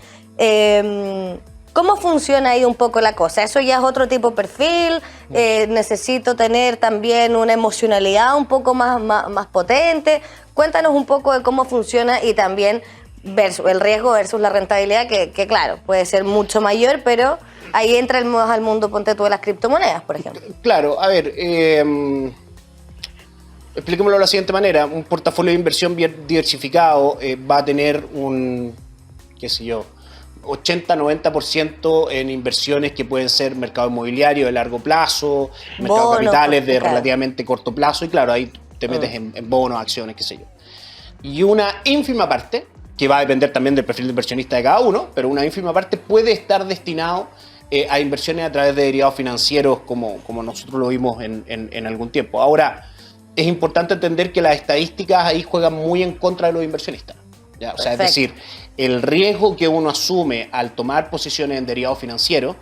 Speaker 1: ¿Cómo funciona ahí un poco la cosa? ¿Eso ya es otro tipo de perfil? ¿Necesito tener también una emocionalidad un poco más potente? Cuéntanos un poco de cómo funciona y también el riesgo versus la rentabilidad, que claro, puede ser mucho mayor, pero ahí entra al mundo, ponte tú, de las criptomonedas, por ejemplo.
Speaker 4: Claro, a ver, expliquémoslo de la siguiente manera. Un portafolio de inversión bien diversificado va a tener un, qué sé yo, 80-90% en inversiones que pueden ser mercado inmobiliario de largo plazo, mercado de capitales de relativamente corto plazo, y claro, ahí te metes en bonos, acciones, qué sé yo. Y una ínfima parte, que va a depender también del perfil de inversionista de cada uno, pero una ínfima parte puede estar destinado a inversiones a través de derivados financieros, como nosotros lo vimos en algún tiempo. Ahora, es importante entender que las estadísticas ahí juegan muy en contra de los inversionistas. ¿Ya? O sea, es decir, el riesgo que uno asume al tomar posiciones en derivados financieros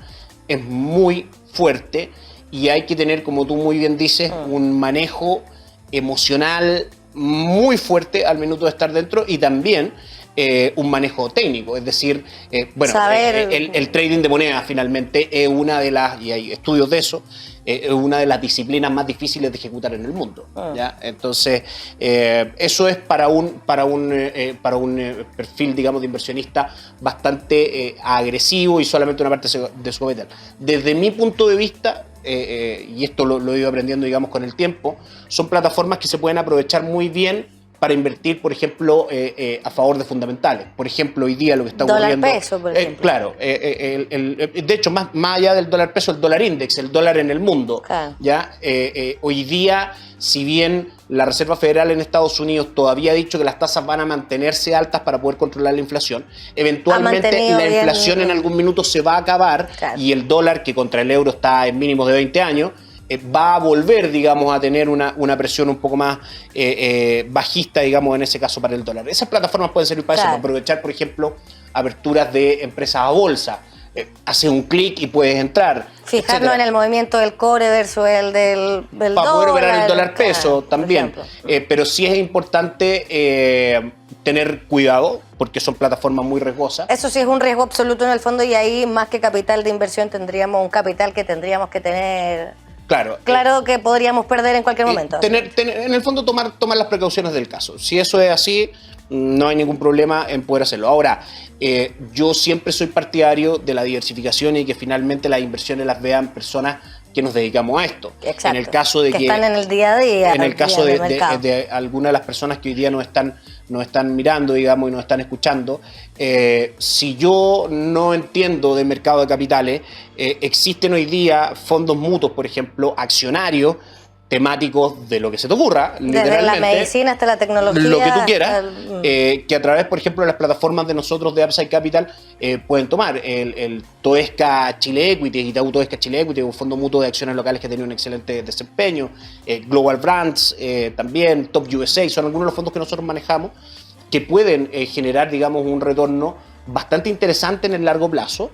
Speaker 4: es muy fuerte y hay que tener, como tú muy bien dices, un manejo emocional muy fuerte al minuto de estar dentro, y también un manejo técnico. Es decir, el trading de monedas finalmente es una de las, y hay estudios de eso, es una de las disciplinas más difíciles de ejecutar en el mundo. ¿Ya? Entonces, eso es para un perfil, digamos, de inversionista bastante agresivo y solamente una parte de su capital. Desde mi punto de vista, y esto lo he ido aprendiendo, digamos, con el tiempo, son plataformas que se pueden aprovechar muy bien para invertir, por ejemplo, a favor de fundamentales. Por ejemplo, hoy día lo que está ocurriendo...
Speaker 1: Dólar peso, por ejemplo.
Speaker 4: Claro. De hecho, más allá del dólar peso, el dólar index, el dólar en el mundo. Claro. ¿Ya? Hoy día, si bien la Reserva Federal en Estados Unidos todavía ha dicho que las tasas van a mantenerse altas para poder controlar la inflación, eventualmente la inflación en algún minuto se va a acabar, claro, y el dólar, que contra el euro está en mínimos de 20 años, va a volver, digamos, a tener una presión un poco más bajista, digamos, en ese caso para el dólar. Esas plataformas pueden servir para eso, para aprovechar, por ejemplo, aperturas de empresas a bolsa. Haces un clic y puedes entrar.
Speaker 1: Fijarnos en el movimiento del cobre versus el del dólar.
Speaker 4: Para poder operar el dólar peso también. Pero sí es importante tener cuidado, porque son plataformas muy riesgosas.
Speaker 1: Eso sí es un riesgo absoluto en el fondo, y ahí más que capital de inversión tendríamos un capital que tendríamos que tener... Claro que podríamos perder en cualquier momento.
Speaker 4: En el fondo tomar las precauciones del caso. Si eso es así, no hay ningún problema en poder hacerlo. Ahora, yo siempre soy partidario de la diversificación y que finalmente las inversiones las vean personas que nos dedicamos a esto.
Speaker 1: Exacto.
Speaker 4: En el caso de que
Speaker 1: están en el día a día.
Speaker 4: En el caso de algunas de las personas que hoy día nos están mirando, digamos, y nos están escuchando, si yo no entiendo de mercado de capitales, existen hoy día fondos mutuos, por ejemplo, accionarios, temáticos de lo que se te ocurra, literalmente.
Speaker 1: Desde la medicina hasta la tecnología.
Speaker 4: Lo que tú quieras, que a través, por ejemplo, de las plataformas de nosotros de Upside Capital pueden tomar. El Toesca Chile Equity, Itaú Toesca Chile Equity, un fondo mutuo de acciones locales que ha tenido un excelente desempeño. Global Brands también, Top USA, son algunos de los fondos que nosotros manejamos que pueden generar, digamos, un retorno bastante interesante en el largo plazo.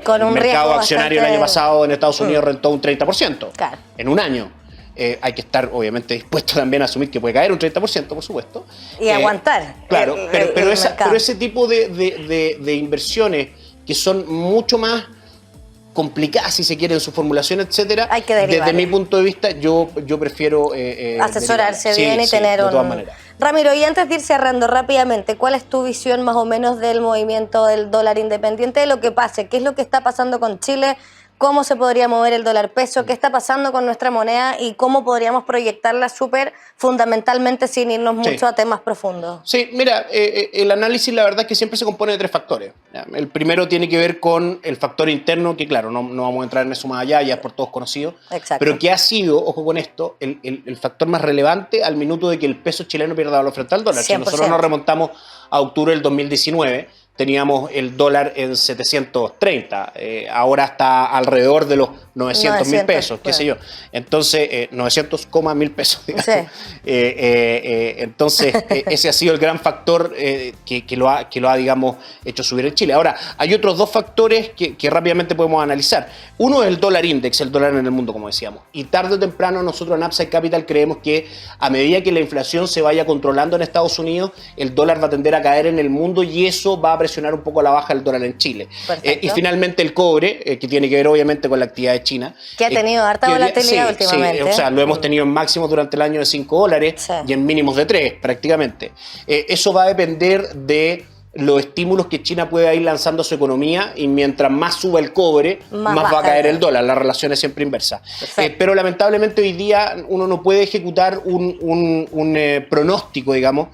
Speaker 1: Con un
Speaker 4: el mercado accionario
Speaker 1: bastante...
Speaker 4: el año pasado en Estados Unidos rentó un 30%,
Speaker 1: claro,
Speaker 4: en un año. Hay que estar, obviamente, dispuesto también a asumir que puede caer un 30%, por supuesto.
Speaker 1: Y aguantar.
Speaker 4: Claro, pero ese tipo de inversiones que son mucho más complicadas, si se quiere, en su formulación, etcétera,
Speaker 1: hay que derivar.
Speaker 4: Desde mi punto de vista, yo prefiero
Speaker 1: asesorarse bien y tener
Speaker 4: de
Speaker 1: un...
Speaker 4: todas maneras.
Speaker 1: Ramiro, y antes de ir cerrando rápidamente, ¿cuál es tu visión más o menos del movimiento del dólar, independiente de lo que pase? ¿Qué es lo que está pasando con Chile? ¿Cómo se podría mover el dólar peso? ¿Qué está pasando con nuestra moneda? ¿Y cómo podríamos proyectarla súper fundamentalmente sin irnos mucho a temas profundos?
Speaker 4: Sí, mira, el análisis la verdad es que siempre se compone de 3 factores. El primero tiene que ver con el factor interno, que claro, no vamos a entrar en eso más allá, ya es por todos conocido.
Speaker 1: Exacto.
Speaker 4: Pero que ha sido, ojo con esto, el factor más relevante al minuto de que el peso chileno pierda valor frente al dólar.
Speaker 1: 100%.
Speaker 4: Si nosotros nos remontamos a octubre del 2019, teníamos el dólar en 730, ahora está alrededor de los 900.000 pesos, qué sé yo. Entonces, 900,000 pesos, digamos.
Speaker 1: Sí.
Speaker 4: Entonces, ese ha sido el gran factor que lo ha, digamos, hecho subir en Chile. Ahora, hay otros dos factores que rápidamente podemos analizar. Uno es el dólar index, el dólar en el mundo, como decíamos. Y tarde o temprano nosotros en Upside Capital creemos que a medida que la inflación se vaya controlando en Estados Unidos, el dólar va a tender a caer en el mundo y eso va a presionar un poco a la baja el dólar en Chile. Y finalmente el cobre, que tiene que ver obviamente con la actividad de China.
Speaker 1: Que ha tenido harta volatilidad últimamente.
Speaker 4: Sí, o sea, lo hemos tenido en máximos durante el año de $5
Speaker 1: Sí.
Speaker 4: y en mínimos de 3 prácticamente. Eso va a depender de los estímulos que China pueda ir lanzando a su economía y mientras más suba el cobre, más va a caer el dólar. La relación es siempre inversa. Pero lamentablemente hoy día uno no puede ejecutar un pronóstico, digamos,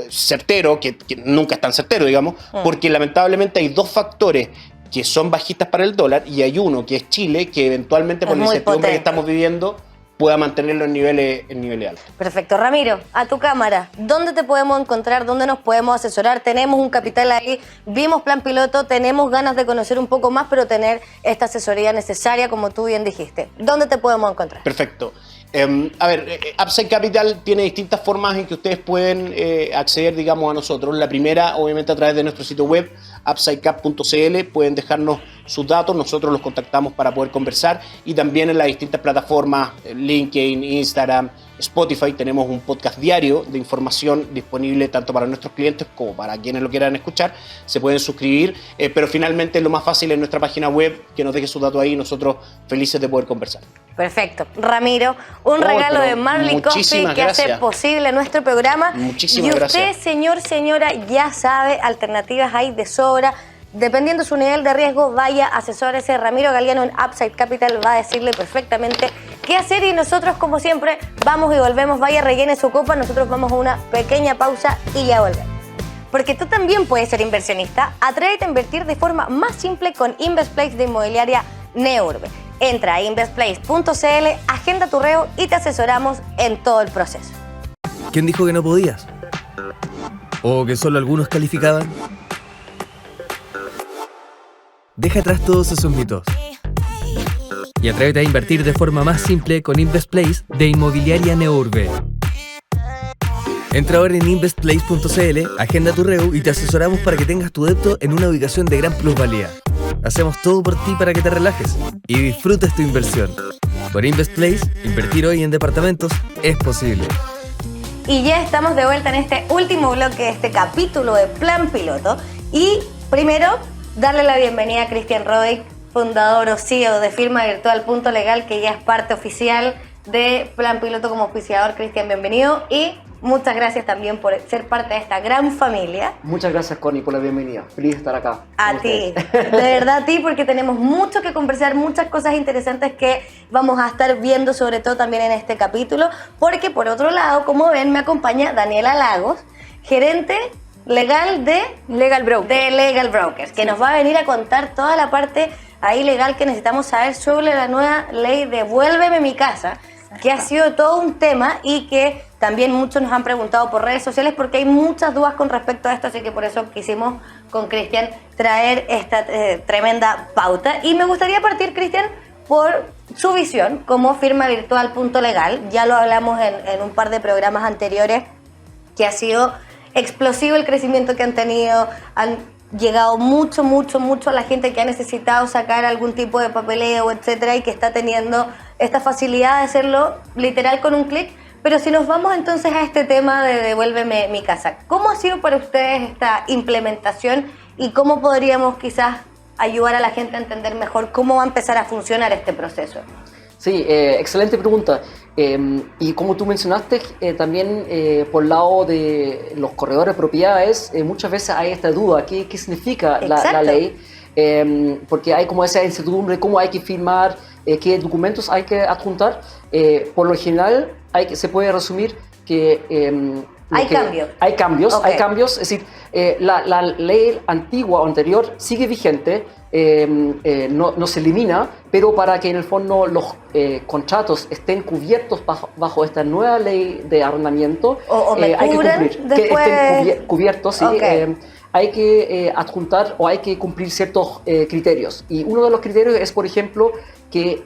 Speaker 4: certero, que nunca es tan certero, digamos, porque lamentablemente hay dos factores que son bajistas para el dólar y hay uno que es Chile, que eventualmente por la incertidumbre que estamos viviendo pueda mantenerlo en niveles altos.
Speaker 1: Perfecto. Ramiro, a tu cámara, ¿dónde te podemos encontrar? ¿Dónde nos podemos asesorar? Tenemos un capital ahí, vimos Plan Piloto, tenemos ganas de conocer un poco más, pero tener esta asesoría necesaria, como tú bien dijiste. ¿Dónde te podemos encontrar?
Speaker 4: Perfecto. A ver, Upside Capital tiene distintas formas en que ustedes pueden acceder, digamos, a nosotros. La primera, obviamente, a través de nuestro sitio web, upsidecap.cl, pueden dejarnos sus datos, nosotros los contactamos para poder conversar, y también en las distintas plataformas, LinkedIn, Instagram, Spotify, tenemos un podcast diario de información disponible tanto para nuestros clientes como para quienes lo quieran escuchar. Se pueden suscribir, pero finalmente lo más fácil es nuestra página web, que nos deje sus datos ahí y nosotros felices de poder conversar.
Speaker 1: Perfecto. Ramiro, un regalo de Marley Coffee que hace posible nuestro programa.
Speaker 4: Muchísimas
Speaker 1: gracias. Y usted, señor, señora, ya sabe, alternativas hay de sobra. Dependiendo de su nivel de riesgo, vaya, asesórese. Ramiro Galeano en Upside Capital va a decirle perfectamente qué hacer y nosotros, como siempre, vamos y volvemos. Vaya, rellene su copa, nosotros vamos a una pequeña pausa y ya volvemos. Porque tú también puedes ser inversionista. Atrévete a invertir de forma más simple con InvestPlace de Inmobiliaria Neurbe. Entra a investplace.cl, agenda tu reo y te asesoramos en todo el proceso.
Speaker 5: ¿Quién dijo que no podías? ¿O que solo algunos calificaban? Deja atrás todos esos mitos y atrévete a invertir de forma más simple con InvestPlace de Inmobiliaria Neurbe. Entra ahora en investplace.cl, agenda tu REU y te asesoramos para que tengas tu depto en una ubicación de gran plusvalía. Hacemos todo por ti para que te relajes y disfrutes tu inversión. Por InvestPlace, invertir hoy en departamentos es posible.
Speaker 1: Y ya estamos de vuelta en este último bloque de este capítulo de Plan Piloto. Y primero, darle la bienvenida a Cristian Roddick, fundador o CEO de firma virtual Punto Legal, que ya es parte oficial de Plan Piloto como auspiciador. Cristian, bienvenido y muchas gracias también por ser parte de esta gran familia.
Speaker 6: Muchas gracias, Connie, por la bienvenida. Feliz de estar acá.
Speaker 1: A ti, de verdad a ti, porque tenemos mucho que conversar, muchas cosas interesantes que vamos a estar viendo, sobre todo también en este capítulo, porque por otro lado, como ven, me acompaña Daniela Lagos, gerente legal de Legal Brokers, que nos va a venir a contar toda la parte ahí legal que necesitamos saber sobre la nueva ley Devuélveme mi casa, que ha sido todo un tema y que también muchos nos han preguntado por redes sociales porque hay muchas dudas con respecto a esto, así que por eso quisimos con Cristian traer esta tremenda pauta. Y me gustaría partir, Cristian, por su visión como firma virtual Punto Legal. Ya lo hablamos en un par de programas anteriores, que ha sido explosivo el crecimiento que han tenido, han llegado mucho a la gente que ha necesitado sacar algún tipo de papeleo, etcétera, y que está teniendo esta facilidad de hacerlo literal con un clic. Pero si nos vamos entonces a este tema de Devuélveme mi casa, ¿cómo ha sido para ustedes esta implementación y cómo podríamos quizás ayudar a la gente a entender mejor cómo va a empezar a funcionar este proceso?
Speaker 6: Sí, excelente pregunta. Y como tú mencionaste, también por el lado de los corredores de propiedades, muchas veces hay esta duda, ¿qué significa la ley? Porque hay como esa incertidumbre, cómo hay que firmar, qué documentos hay que adjuntar. Por lo general, se puede resumir que hay cambios, es decir, la ley antigua o anterior sigue vigente, no se elimina, pero para que en el fondo los contratos estén cubiertos bajo esta nueva ley de arrendamiento,
Speaker 1: o
Speaker 6: hay que cumplir,
Speaker 1: después...
Speaker 6: que estén cubiertos, sí.
Speaker 1: Okay.
Speaker 6: hay que adjuntar o hay que cumplir ciertos criterios. Y uno de los criterios es, por ejemplo, que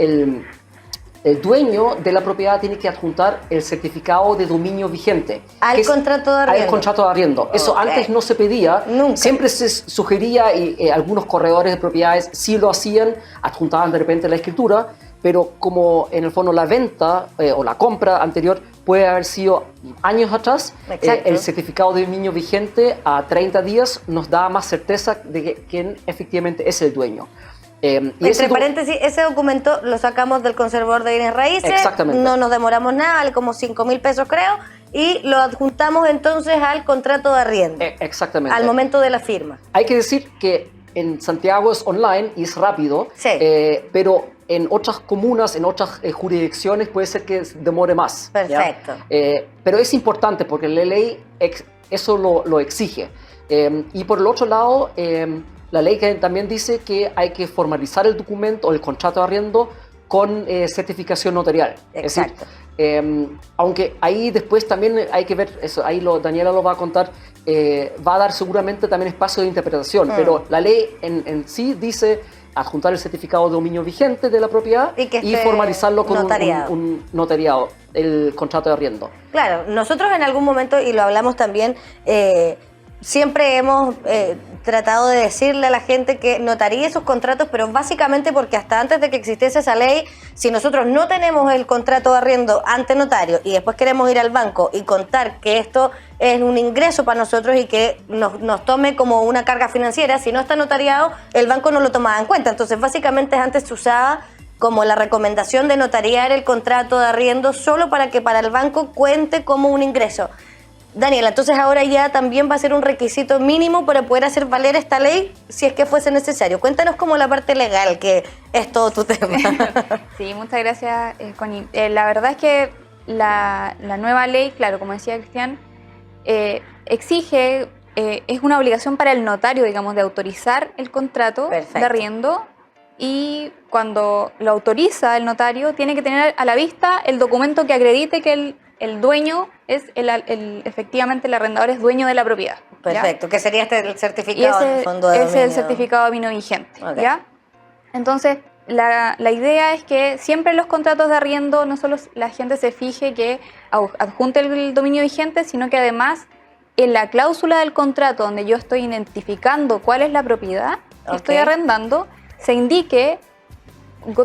Speaker 6: el dueño de la propiedad tiene que adjuntar el certificado de dominio vigente.
Speaker 1: Al contrato de arriendo.
Speaker 6: Al contrato de arriendo. Eso antes no se pedía.
Speaker 1: Nunca.
Speaker 6: Siempre se sugería, y algunos corredores de propiedades sí lo hacían, adjuntaban de repente la escritura, pero como en el fondo la venta o la compra anterior puede haber sido años atrás, el certificado de dominio vigente a 30 días nos da más certeza de quién efectivamente es el dueño.
Speaker 1: Entre paréntesis, ese documento lo sacamos del conservador de bienes raíces.
Speaker 6: Exactamente.
Speaker 1: No nos demoramos nada, vale como 5.000 pesos creo, y lo adjuntamos entonces al contrato de arriendo.
Speaker 6: Exactamente.
Speaker 1: Al momento de la firma.
Speaker 6: Hay que decir que en Santiago es online y es rápido,
Speaker 1: sí.
Speaker 6: Pero en otras comunas, en otras jurisdicciones puede ser que demore más.
Speaker 1: Perfecto.
Speaker 6: Pero es importante porque la ley eso lo exige. Y por el otro lado, la ley también dice que hay que formalizar el documento o el contrato de arriendo con certificación notarial.
Speaker 1: Exacto.
Speaker 6: Es decir, aunque ahí después también hay que ver, eso ahí Daniela lo va a contar, va a dar seguramente también espacio de interpretación, pero la ley en sí dice adjuntar el certificado de dominio vigente de la propiedad y formalizarlo con un notariado, el contrato de arriendo.
Speaker 1: Claro, nosotros en algún momento, y lo hablamos también, siempre hemos tratado de decirle a la gente que notaríe esos contratos, pero básicamente porque hasta antes de que existiese esa ley, si nosotros no tenemos el contrato de arriendo ante notario y después queremos ir al banco y contar que esto es un ingreso para nosotros y que nos tome como una carga financiera, si no está notariado, el banco no lo tomaba en cuenta. Entonces, básicamente antes se usaba como la recomendación de notariar el contrato de arriendo solo para que para el banco cuente como un ingreso. Daniela, entonces ahora ya también va a ser un requisito mínimo para poder hacer valer esta ley si es que fuese necesario. Cuéntanos como la parte legal, que es todo tu tema.
Speaker 7: Sí, muchas gracias, Connie. La verdad es que la nueva ley, claro, como decía Cristian, exige, es una obligación para el notario, digamos, de autorizar el contrato de arriendo, y cuando lo autoriza el notario tiene que tener a la vista el documento que acredite que el dueño es efectivamente el arrendador es dueño de la propiedad.
Speaker 1: Perfecto,
Speaker 7: ¿ya?
Speaker 1: que sería el certificado del fondo de dominio.
Speaker 7: Ese es el certificado de dominio vigente,
Speaker 1: Okay.
Speaker 7: ¿ya? Entonces, la idea es que siempre en los contratos de arriendo no solo la gente se fije que adjunte el dominio vigente, sino que además en la cláusula del contrato donde yo estoy identificando cuál es la propiedad que estoy arrendando, se indique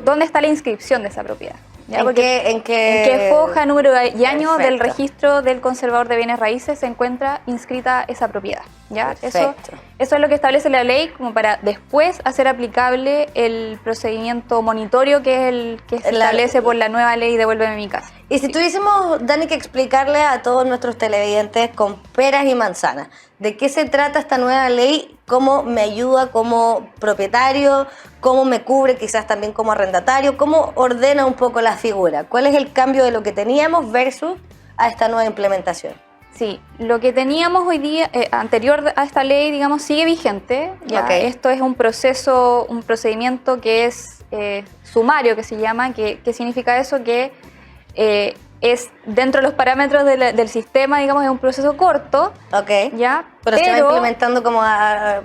Speaker 7: dónde está la inscripción de esa propiedad. ¿Ya? ¿En qué foja, número y año del registro del conservador de bienes raíces se encuentra inscrita esa propiedad? ¿Ya? Eso es lo que establece la ley como para después hacer aplicable el procedimiento monitorio que es el que se establece por la nueva ley Devuélveme mi casa.
Speaker 1: Y si tuviésemos, Dani, que explicarle a todos nuestros televidentes con peras y manzanas, ¿de qué se trata esta nueva ley? ¿Cómo me ayuda como propietario? ¿Cómo me cubre quizás también como arrendatario? ¿Cómo ordena un poco la figura? ¿Cuál es el cambio de lo que teníamos versus a esta nueva implementación?
Speaker 7: Sí, lo que teníamos hoy día, anterior a esta ley, digamos, sigue vigente. ¿Ya? Okay. Esto es un procedimiento que es sumario, que se llama, que significa eso, que es dentro de los parámetros del sistema, digamos, es un proceso corto.
Speaker 1: Ok.
Speaker 7: ¿Ya?
Speaker 1: Pero se va implementando como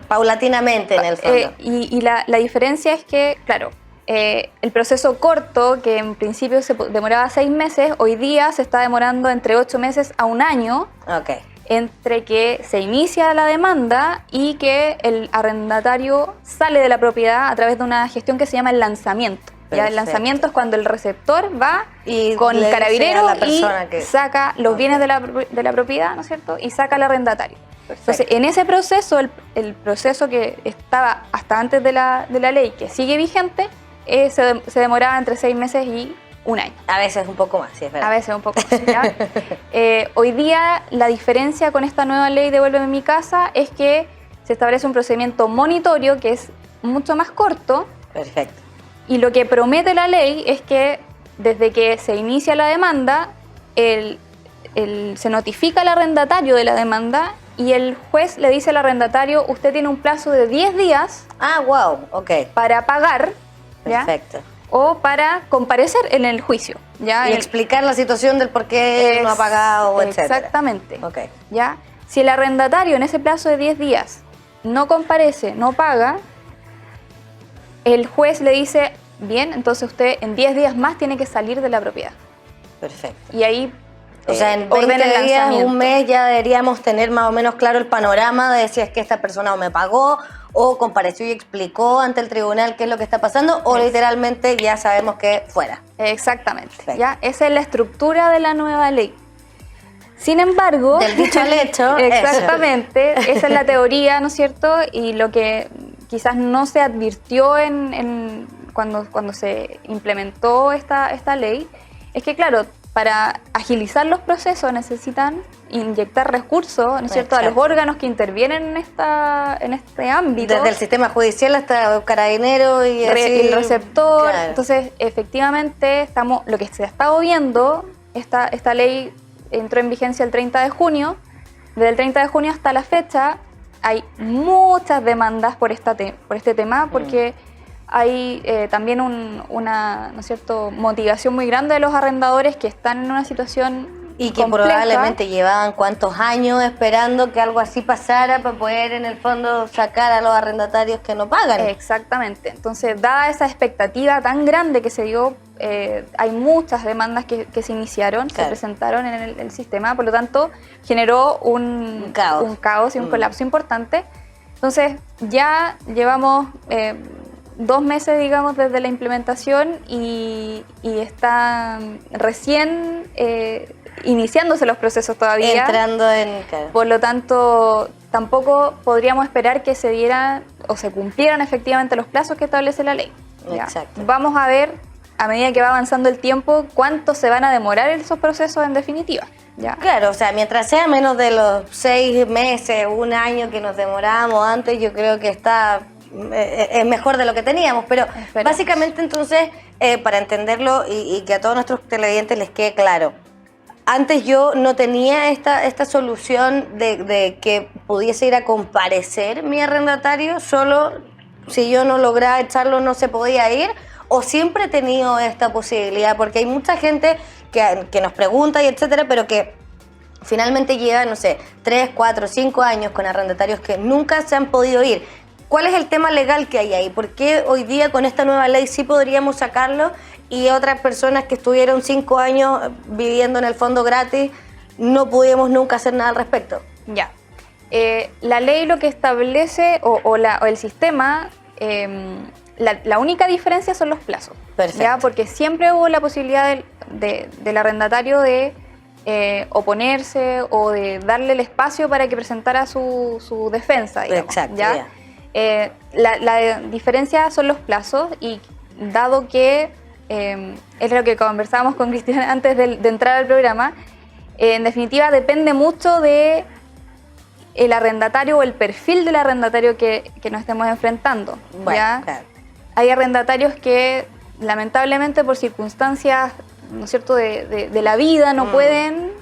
Speaker 1: paulatinamente en el fondo.
Speaker 7: Y la diferencia es que, claro, el proceso corto, que en principio se demoraba 6 meses, hoy día se está demorando entre 8 meses a 1 año.
Speaker 1: Ok.
Speaker 7: Entre que se inicia la demanda y que el arrendatario sale de la propiedad a través de una gestión que se llama el lanzamiento. Ya el lanzamiento es cuando el receptor va y con el carabinero y saca los bienes de la propiedad, ¿no es cierto? Y saca al arrendatario. Perfecto. Entonces, en ese proceso, el proceso que estaba hasta antes de la ley, que sigue vigente, se demoraba entre 6 meses y 1 año.
Speaker 1: A veces un poco más, sí, es verdad.
Speaker 7: A veces un poco más, ¿ya? Hoy día, la diferencia con esta nueva ley Devuélveme mi casa es que se establece un procedimiento monitorio que es mucho más corto.
Speaker 1: Perfecto.
Speaker 7: Y lo que promete la ley es que desde que se inicia la demanda, se notifica al arrendatario de la demanda y el juez le dice al arrendatario, usted tiene un plazo de 10 días para pagar, ¿ya?
Speaker 1: Perfecto.
Speaker 7: O para comparecer en el juicio, ¿ya?
Speaker 1: Y explicar la situación del por qué no ha pagado, etc.
Speaker 7: Exactamente. ¿Ya? Si el arrendatario en ese plazo de 10 días no comparece, no paga, el juez le dice, bien, entonces usted en 10 días más tiene que salir de la propiedad.
Speaker 1: Perfecto.
Speaker 7: Y ahí
Speaker 1: O sea, en 20
Speaker 7: ordena el
Speaker 1: días,
Speaker 7: lanzamiento.
Speaker 1: un mes, ya deberíamos tener más o menos claro el panorama de si es que esta persona o me pagó o compareció y explicó ante el tribunal qué es lo que está pasando o literalmente ya sabemos que fuera.
Speaker 7: Exactamente.
Speaker 1: Perfecto.
Speaker 7: ¿Ya? Esa es la estructura de la nueva ley. Sin embargo,
Speaker 1: Del dicho al hecho,
Speaker 7: exactamente, esa es la teoría, ¿no es cierto? Y lo que quizás no se advirtió cuando se implementó esta ley es que, claro, para agilizar los procesos necesitan inyectar recursos, ¿no es cierto?, a los órganos que intervienen en este ámbito.
Speaker 1: Desde el sistema judicial hasta carabinero y así.
Speaker 7: El receptor.
Speaker 1: Claro.
Speaker 7: Entonces, efectivamente, lo que se ha estado viendo, esta ley entró en vigencia el 30 de junio. Desde el 30 de junio hasta la fecha hay muchas demandas por este tema, porque hay también una, ¿no es cierto?, motivación muy grande de los arrendadores que están en una situación
Speaker 1: Y que
Speaker 7: compleja.
Speaker 1: probablemente llevaban cuántos años esperando que algo así pasara para poder en el fondo sacar a los arrendatarios que no pagan.
Speaker 7: Exactamente. Entonces, dada esa expectativa tan grande que se dio, hay muchas demandas que se iniciaron,
Speaker 1: Claro.
Speaker 7: se presentaron en el sistema, por lo tanto, generó un caos y un colapso importante. Entonces, ya llevamos 2 meses, digamos, desde la implementación y está recién iniciándose los procesos todavía.
Speaker 1: Entrando en... Claro.
Speaker 7: Por lo tanto, tampoco podríamos esperar que se dieran o se cumplieran efectivamente los plazos que establece la ley. ¿Ya?
Speaker 1: Exacto.
Speaker 7: Vamos a ver, a medida que va avanzando el tiempo, cuánto se van a demorar esos procesos en definitiva. ¿Ya?
Speaker 1: Claro, o sea, mientras sea menos de los 6 meses, 1 año que nos demorábamos antes, yo creo que es mejor de lo que teníamos. Pero
Speaker 7: Esperemos.
Speaker 1: básicamente entonces, para entenderlo y que a todos nuestros televidentes les quede claro, antes yo no tenía esta solución de que pudiese ir a comparecer mi arrendatario, solo si yo no lograba echarlo no se podía ir, o siempre he tenido esta posibilidad, porque hay mucha gente que nos pregunta y etcétera, pero que finalmente lleva, no sé, 3, 4, 5 años con arrendatarios que nunca se han podido ir. ¿Cuál es el tema legal que hay ahí? ¿Por qué hoy día con esta nueva ley sí podríamos sacarlo y otras personas que estuvieron 5 años viviendo en el fondo gratis no pudimos nunca hacer nada al respecto?
Speaker 7: Ya. La ley lo que establece, o el sistema, la única diferencia son los plazos.
Speaker 1: Perfecto.
Speaker 7: ¿Ya? Porque siempre hubo la posibilidad del arrendatario de oponerse o de darle el espacio para que presentara su defensa, digamos.
Speaker 1: Exacto,
Speaker 7: ¿ya?
Speaker 1: ya.
Speaker 7: La diferencia son los plazos y dado que es lo que conversábamos con Cristian antes de entrar al programa, en definitiva depende mucho de el arrendatario o el perfil del arrendatario que nos estemos enfrentando.
Speaker 1: Bueno,
Speaker 7: ¿ya?
Speaker 1: claro.
Speaker 7: Hay arrendatarios que lamentablemente por circunstancias, ¿no es cierto?, de la vida no pueden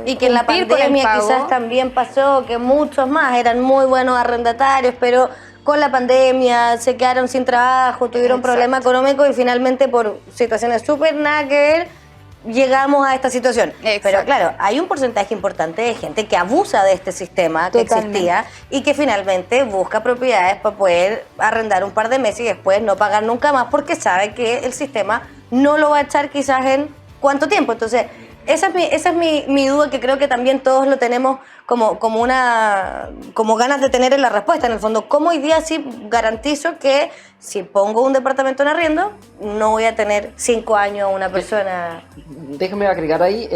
Speaker 1: Y que en la
Speaker 7: cumplir con el
Speaker 1: pandemia
Speaker 7: pago.
Speaker 1: quizás también pasó que muchos más eran muy buenos arrendatarios, pero con la pandemia se quedaron sin trabajo, tuvieron
Speaker 7: Exacto.
Speaker 1: problemas económicos y finalmente por situaciones súper nada que ver, llegamos a esta situación.
Speaker 7: Exacto.
Speaker 1: Pero claro, hay un porcentaje importante de gente que abusa de este sistema que
Speaker 7: Totalmente.
Speaker 1: existía y que finalmente busca propiedades para poder arrendar un par de meses y después no pagar nunca más porque sabe que el sistema no lo va a echar quizás en cuánto tiempo. Entonces, esa es mi duda, que creo que también todos lo tenemos como ganas de tener en la respuesta. En el fondo, ¿cómo hoy día sí garantizo que si pongo un departamento en arriendo, no voy a tener 5 años a una persona?
Speaker 6: Déjame agregar ahí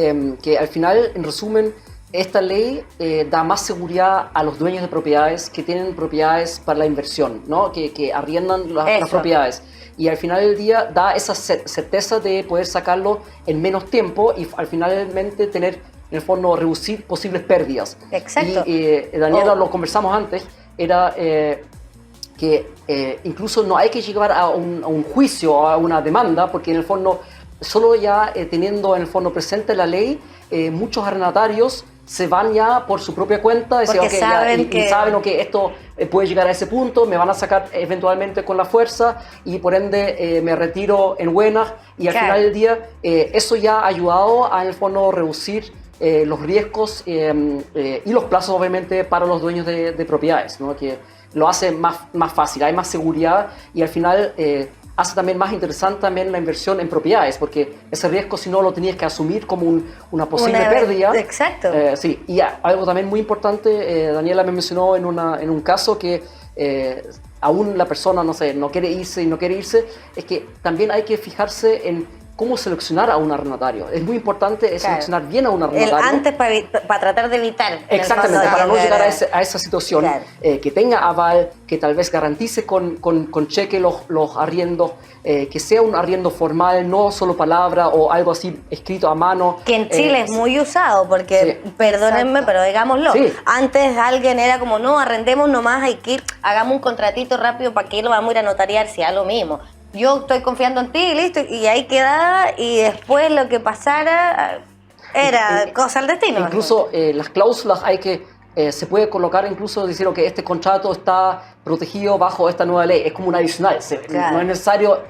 Speaker 6: que al final, en resumen, esta ley da más seguridad a los dueños de propiedades que tienen propiedades para la inversión, ¿no? que arriendan las
Speaker 1: Eso.
Speaker 6: propiedades. Y al final del día da esa certeza de poder sacarlo en menos tiempo y al finalmente tener, en el fondo, reducir posibles pérdidas.
Speaker 1: Exacto.
Speaker 6: Y Daniela, lo conversamos antes, era que incluso no hay que llegar a un juicio o a una demanda, porque en el fondo, solo ya teniendo en el fondo presente la ley, muchos arrendatarios se van ya por su propia cuenta, decir,
Speaker 1: Porque
Speaker 6: okay,
Speaker 1: saben
Speaker 6: y saben que esto puede llegar a ese punto, me van a sacar eventualmente con la fuerza y por ende me retiro en buenas y al
Speaker 1: Claro.
Speaker 6: final del día eso ya ha ayudado a en el fondo reducir los riesgos y los plazos, obviamente, para los dueños de propiedades, ¿no? Que lo hace más fácil, hay más seguridad y al final hace también más interesante también la inversión en propiedades, porque ese riesgo si no lo tenías que asumir como una posible pérdida.
Speaker 1: Exacto.
Speaker 6: Sí, y algo también muy importante, Daniela me mencionó en un caso que aún la persona, no sé, no quiere irse, es que también hay que fijarse en cómo seleccionar a un arrendatario. Es muy importante seleccionar bien a un arrendatario.
Speaker 1: Antes para tratar de evitar.
Speaker 6: Exactamente, para no llegar a esa situación. Claro. Que tenga aval, que tal vez garantice con cheque los arriendos, que sea un arriendo formal, no solo palabra o algo así escrito a mano.
Speaker 1: Que en Chile es muy usado, porque, perdónenme, pero digámoslo, antes alguien era como, no, arrendemos nomás, hay que ir, hagamos un contratito rápido para que lo vamos a ir a notariar, si es lo mismo. Yo estoy confiando en ti y listo, y ahí quedaba, y después lo que pasara era cosa del destino.
Speaker 6: Incluso las cláusulas se puede colocar incluso decir que este contrato está protegido bajo esta nueva ley, es como un adicional, no es necesario,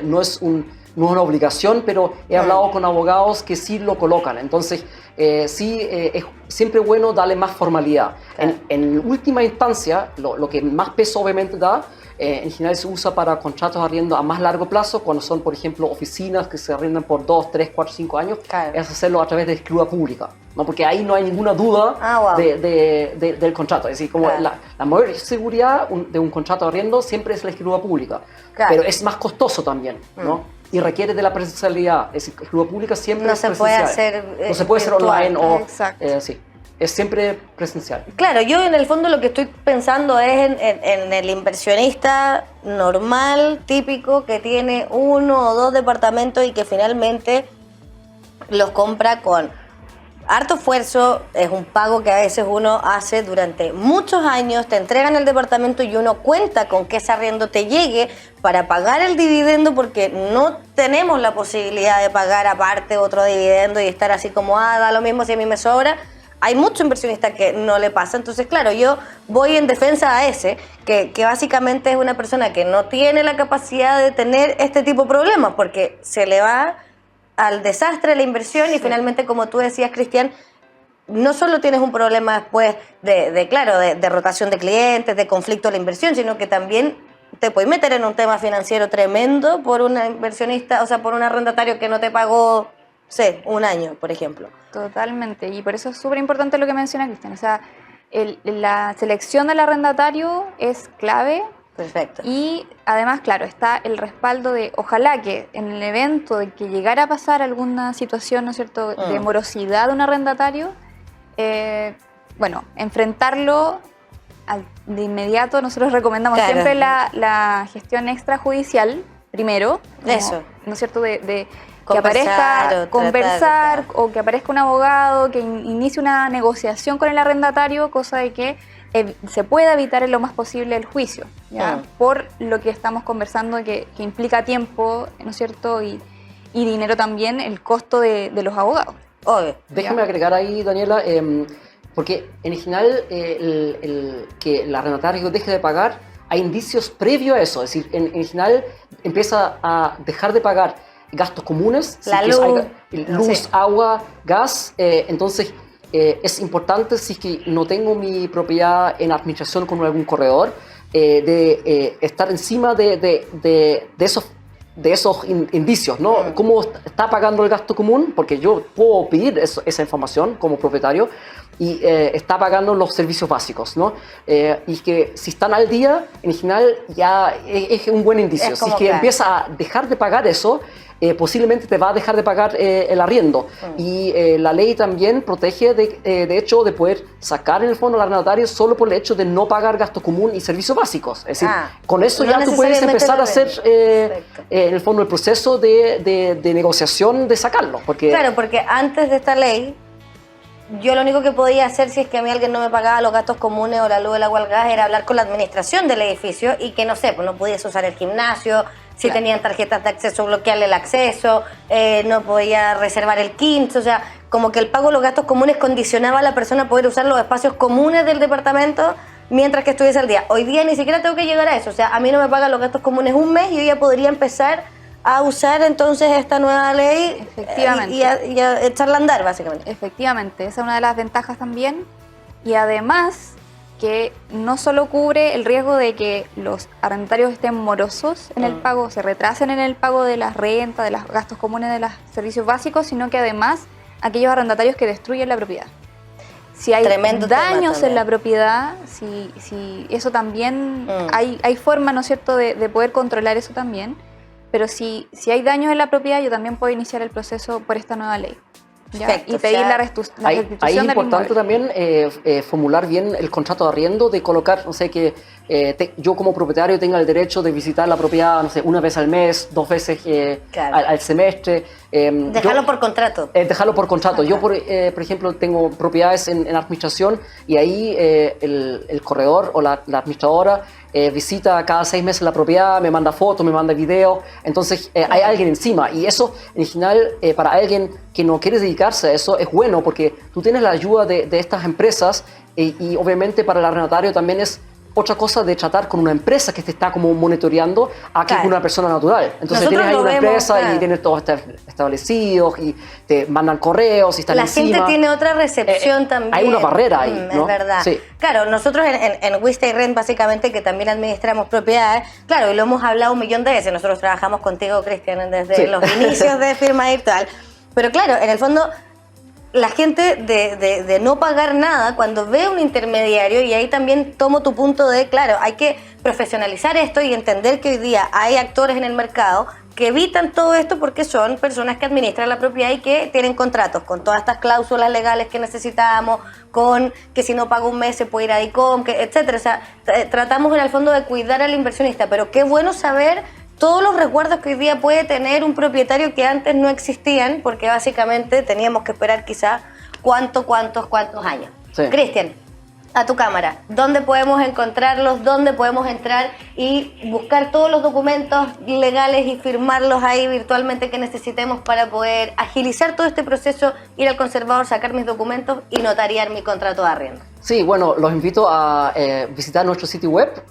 Speaker 6: no es una obligación, pero he hablado con abogados que sí lo colocan, entonces es siempre bueno darle más formalidad. En última instancia, lo que más peso obviamente da, en general se usa para contratos de arriendo a más largo plazo, cuando son, por ejemplo, oficinas que se arriendan por 2, 3, 4, 5 años, es hacerlo a través de escritura pública, ¿no? Porque ahí no hay ninguna duda del contrato. Es decir, como la mayor seguridad de un contrato de arriendo siempre es la escritura pública, pero es más costoso también, ¿no? Y requiere de la presencialidad. Es decir, la escritura pública siempre es presencial. No se puede hacer online o... sí. Es siempre presencial.
Speaker 1: Claro, yo en el fondo lo que estoy pensando es en el inversionista normal, típico, que tiene 1 o 2 departamentos y que finalmente los compra con harto esfuerzo. Es un pago que a veces uno hace durante muchos años, te entregan el departamento y uno cuenta con que ese arriendo te llegue para pagar el dividendo, porque no tenemos la posibilidad de pagar aparte otro dividendo y estar así como, da lo mismo si a mí me sobra. Hay muchos inversionistas que no le pasa. Entonces, claro, yo voy en defensa a ese, que básicamente es una persona que no tiene la capacidad de tener este tipo de problemas, porque se le va al desastre la inversión y finalmente, como tú decías, Cristian, no solo tienes un problema después de rotación de clientes, de conflicto de la inversión, sino que también te puedes meter en un tema financiero tremendo por una inversionista, o sea, por un arrendatario que no te pagó, un año, por ejemplo.
Speaker 7: Totalmente, y por eso es súper importante lo que menciona Cristian. O sea, la selección del arrendatario es clave.
Speaker 1: Perfecto.
Speaker 7: Y además, claro, está el respaldo de, ojalá que en el evento de que llegara a pasar alguna situación, ¿no es cierto?, de morosidad de un arrendatario, enfrentarlo de inmediato. Nosotros recomendamos siempre la gestión extrajudicial primero.
Speaker 1: Eso.
Speaker 7: ¿No es cierto?, que aparezca, conversar, o que aparezca un abogado, que inicie una negociación con el arrendatario, cosa de que se pueda evitar en lo más posible el juicio, ¿ya? Por lo que estamos conversando, que implica tiempo, ¿no es cierto?, y dinero también, el costo de los abogados.
Speaker 1: Obvio.
Speaker 6: Déjame agregar ahí, Daniela, porque en general que el arrendatario deje de pagar, hay indicios previos a eso, es decir, en general empieza a dejar de pagar gastos comunes, luz, agua, gas, entonces es importante, si es que no tengo mi propiedad en administración con algún corredor, de estar encima de esos indicios, ¿no? ¿Cómo está pagando el gasto común? Porque yo puedo pedir esa información como propietario y está pagando los servicios básicos, ¿no? Y que si están al día, en general ya es un buen indicio. Si es que empieza a dejar de pagar eso, posiblemente te va a dejar de pagar el arriendo. Y la ley también protege de hecho de poder sacar en el fondo al arrendatario solo por el hecho de no pagar gasto común y servicios básicos. Es decir, con eso ya tú puedes empezar a hacer en el fondo el proceso de negociación de sacarlo.
Speaker 1: Claro, porque antes de esta ley, yo lo único que podía hacer si es que a mí alguien no me pagaba los gastos comunes o la luz, el agua, el gas, era hablar con la administración del edificio y que, no sé, pues no pudiese usar el gimnasio, si tenían tarjetas de acceso, bloquearle el acceso, no podía reservar el quinto, o sea, como que el pago de los gastos comunes condicionaba a la persona a poder usar los espacios comunes del departamento mientras que estuviese al día. Hoy día ni siquiera tengo que llegar a eso, o sea, a mí no me pagan los gastos comunes un mes y yo ya podría empezar a usar entonces esta nueva ley
Speaker 7: Efectivamente.
Speaker 1: y a echarla a andar, básicamente.
Speaker 7: Efectivamente, esa es una de las ventajas también. Y además que no solo cubre el riesgo de que los arrendatarios estén morosos en el pago, se retrasen en el pago de las rentas, de los gastos comunes de los servicios básicos, sino que además aquellos arrendatarios que destruyen la propiedad. Si hay
Speaker 1: Tremendo tema
Speaker 7: daños
Speaker 1: también.
Speaker 7: en la propiedad, si eso también, hay forma, ¿no es cierto?, de poder controlar eso también. Pero si hay daños en la propiedad, yo también puedo iniciar el proceso por esta nueva ley. ¿Ya?
Speaker 1: Perfecto,
Speaker 7: Y pedir
Speaker 1: o sea,
Speaker 7: la restitución
Speaker 6: Ahí
Speaker 7: del
Speaker 6: es importante
Speaker 7: inmueble.
Speaker 6: también formular bien el contrato de arriendo, de colocar, no sé, que yo como propietario tenga el derecho de visitar la propiedad, no sé, una vez al mes, 2 veces
Speaker 1: Claro.
Speaker 6: al semestre.
Speaker 1: Dejarlo por contrato.
Speaker 6: Dejarlo por contrato. Yo, por ejemplo, tengo propiedades en administración y ahí el corredor o la administradora visita cada 6 meses la propiedad, me manda fotos, me manda videos, entonces hay alguien encima y eso en general para alguien que no quiere dedicarse a eso es bueno porque tú tienes la ayuda de estas empresas y obviamente para el arrendatario también es otra cosa de tratar con una empresa que te está como monitoreando a que
Speaker 1: Claro.
Speaker 6: es una persona natural. Entonces
Speaker 1: Nosotros
Speaker 6: tienes ahí
Speaker 1: lo
Speaker 6: una
Speaker 1: vemos,
Speaker 6: empresa
Speaker 1: claro.
Speaker 6: y tienes todo establecido y te mandan correos y están
Speaker 1: La
Speaker 6: encima.
Speaker 1: gente tiene otra recepción también.
Speaker 6: Hay una barrera ahí, ¿no?
Speaker 1: Es verdad.
Speaker 6: Sí.
Speaker 1: Claro, nosotros en Wista y Rent, básicamente, que también administramos propiedades, claro, y lo hemos hablado un millón de veces. Nosotros trabajamos contigo, Cristian, desde
Speaker 6: Sí.
Speaker 1: los inicios de Firma Virtual. Pero claro, en el fondo, la gente de no pagar nada cuando ve un intermediario, y ahí también tomo tu punto de, claro, hay que profesionalizar esto y entender que hoy día hay actores en el mercado que evitan todo esto porque son personas que administran la propiedad y que tienen contratos con todas estas cláusulas legales que necesitamos, con que si no pago un mes se puede ir a DICOM, etcétera. O sea, tratamos en el fondo de cuidar al inversionista, pero qué bueno saber todos los resguardos que hoy día puede tener un propietario que antes no existían, porque básicamente teníamos que esperar quizá cuántos años.
Speaker 6: Sí.
Speaker 1: Cristian, a tu cámara, ¿dónde podemos encontrarlos? ¿Dónde podemos entrar y buscar todos los documentos legales y firmarlos ahí virtualmente que necesitemos para poder agilizar todo este proceso, ir al conservador, sacar mis documentos y notariar mi contrato de arriendo?
Speaker 6: Sí, bueno, los invito a visitar nuestro sitio web,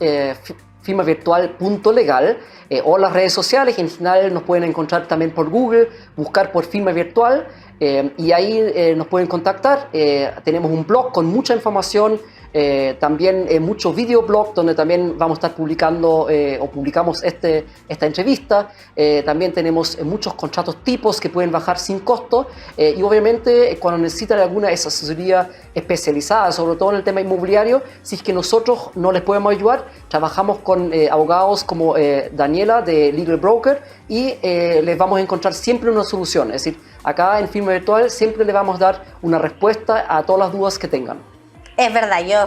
Speaker 6: firmavirtual.legal, o las redes sociales. En general nos pueden encontrar también por Google, buscar por Firma Virtual, y ahí nos pueden contactar. Tenemos un blog con mucha información, también muchos videoblogs donde también vamos a estar publicando o publicamos esta entrevista. También tenemos muchos contratos tipos que pueden bajar sin costo, y obviamente cuando necesitan alguna asesoría especializada, sobre todo en el tema inmobiliario, si es que nosotros no les podemos ayudar, trabajamos con abogados como Daniela de Legal Broker y les vamos a encontrar siempre una solución. Es decir, acá en Firma Virtual siempre les vamos a dar una respuesta a todas las dudas que tengan.
Speaker 1: Es verdad, yo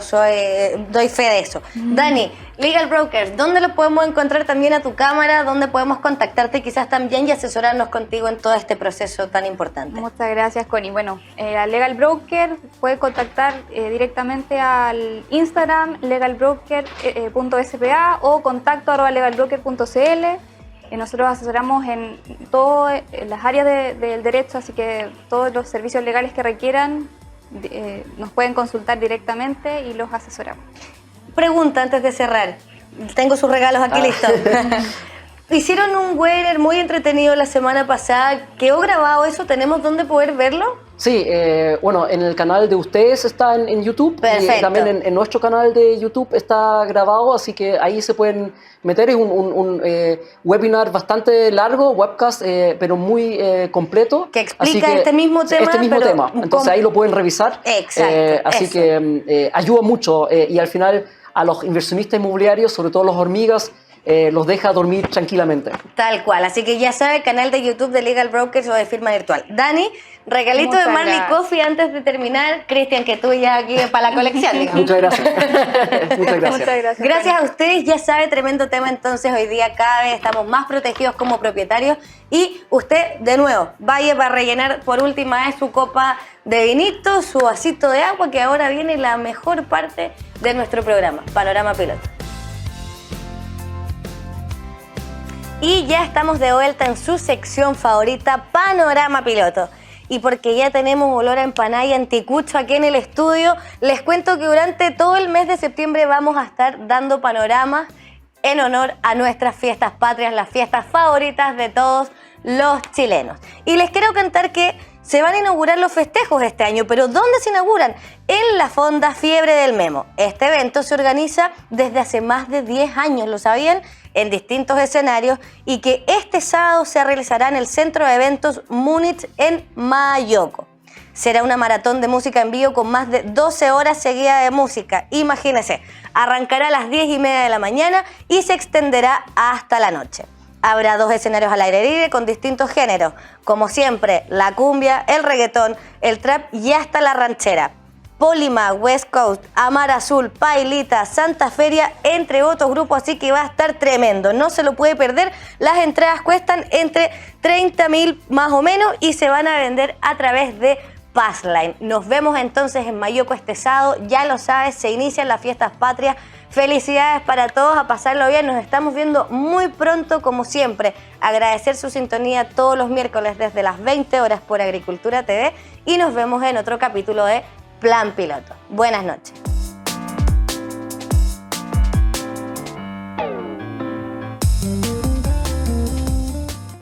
Speaker 1: doy fe de eso. Dani, Legal Brokers, ¿dónde lo podemos encontrar también a tu cámara? ¿Dónde podemos contactarte quizás también y asesorarnos contigo en todo este proceso tan importante?
Speaker 7: Muchas gracias, Connie. Bueno, a Legal Broker puede contactar directamente al Instagram legalbroker.spa o contacto@legalbroker.cl. Nosotros asesoramos en todas las áreas del derecho, así que todos los servicios legales que requieran nos pueden consultar directamente y los asesoramos.
Speaker 1: Pregunta antes de cerrar. Tengo sus regalos aquí listos. Hicieron un webinar muy entretenido la semana pasada. ¿Quedó grabado eso? ¿Tenemos dónde poder verlo?
Speaker 6: Sí, bueno, en el canal de ustedes está en YouTube.
Speaker 1: Perfecto.
Speaker 6: Y también en nuestro canal de YouTube está grabado, así que ahí se pueden meter. Es un webinar bastante largo, webcast, pero muy completo.
Speaker 1: Que explica este mismo tema.
Speaker 6: Este mismo
Speaker 1: pero
Speaker 6: tema. Entonces ahí lo pueden revisar.
Speaker 1: Exacto.
Speaker 6: Así
Speaker 1: eso.
Speaker 6: que ayuda mucho y al final a los inversionistas inmobiliarios, sobre todo los hormigas, los deja dormir tranquilamente.
Speaker 1: Tal cual, así que ya sabe, canal de YouTube de Legal Brokers o de Firma Virtual. Dani, regalito
Speaker 7: Muchas
Speaker 1: de Marley
Speaker 7: gracias.
Speaker 1: Coffee antes de terminar. Cristian, que tú ya aquí para la colección, digamos.
Speaker 6: Muchas gracias. Muchas gracias.
Speaker 7: Muchas gracias.
Speaker 1: Gracias a ustedes, ya sabe, tremendo tema. Entonces hoy día cada vez estamos más protegidos como propietarios y usted de nuevo vaya para rellenar por última vez su copa de vinito, su vasito de agua, que ahora viene la mejor parte de nuestro programa, Panorama Piloto. Y ya estamos de vuelta en su sección favorita, Panorama Piloto. Y porque ya tenemos olor a empanada y anticucho aquí en el estudio, les cuento que durante todo el mes de septiembre vamos a estar dando panoramas en honor a nuestras fiestas patrias, las fiestas favoritas de todos los chilenos. Y les quiero contar que se van a inaugurar los festejos este año, pero ¿dónde se inauguran? En la Fonda Fiebre del Memo. Este evento se organiza desde hace más de 10 años, ¿lo sabían? En distintos escenarios, y que este sábado se realizará en el Centro de Eventos Múnich en Mayoco. Será una maratón de música en vivo con más de 12 horas seguidas de música. Imagínense, arrancará a las 10:30 de la mañana y se extenderá hasta la noche. Habrá 2 escenarios al aire libre con distintos géneros, como siempre, la cumbia, el reggaetón, el trap y hasta la ranchera. Polima, West Coast, Amar Azul, Pailita, Santa Feria, entre otros grupos, así que va a estar tremendo. No se lo puede perder. Las entradas cuestan entre 30.000 más o menos y se van a vender a través de Passline. Nos vemos entonces en Mayoco este sábado. Ya lo sabes, se inician las fiestas patrias. Felicidades para todos, a pasarlo bien. Nos estamos viendo muy pronto, como siempre. Agradecer su sintonía todos los miércoles desde las 20 horas por Agricultura TV y nos vemos en otro capítulo de Plan Piloto. Buenas noches.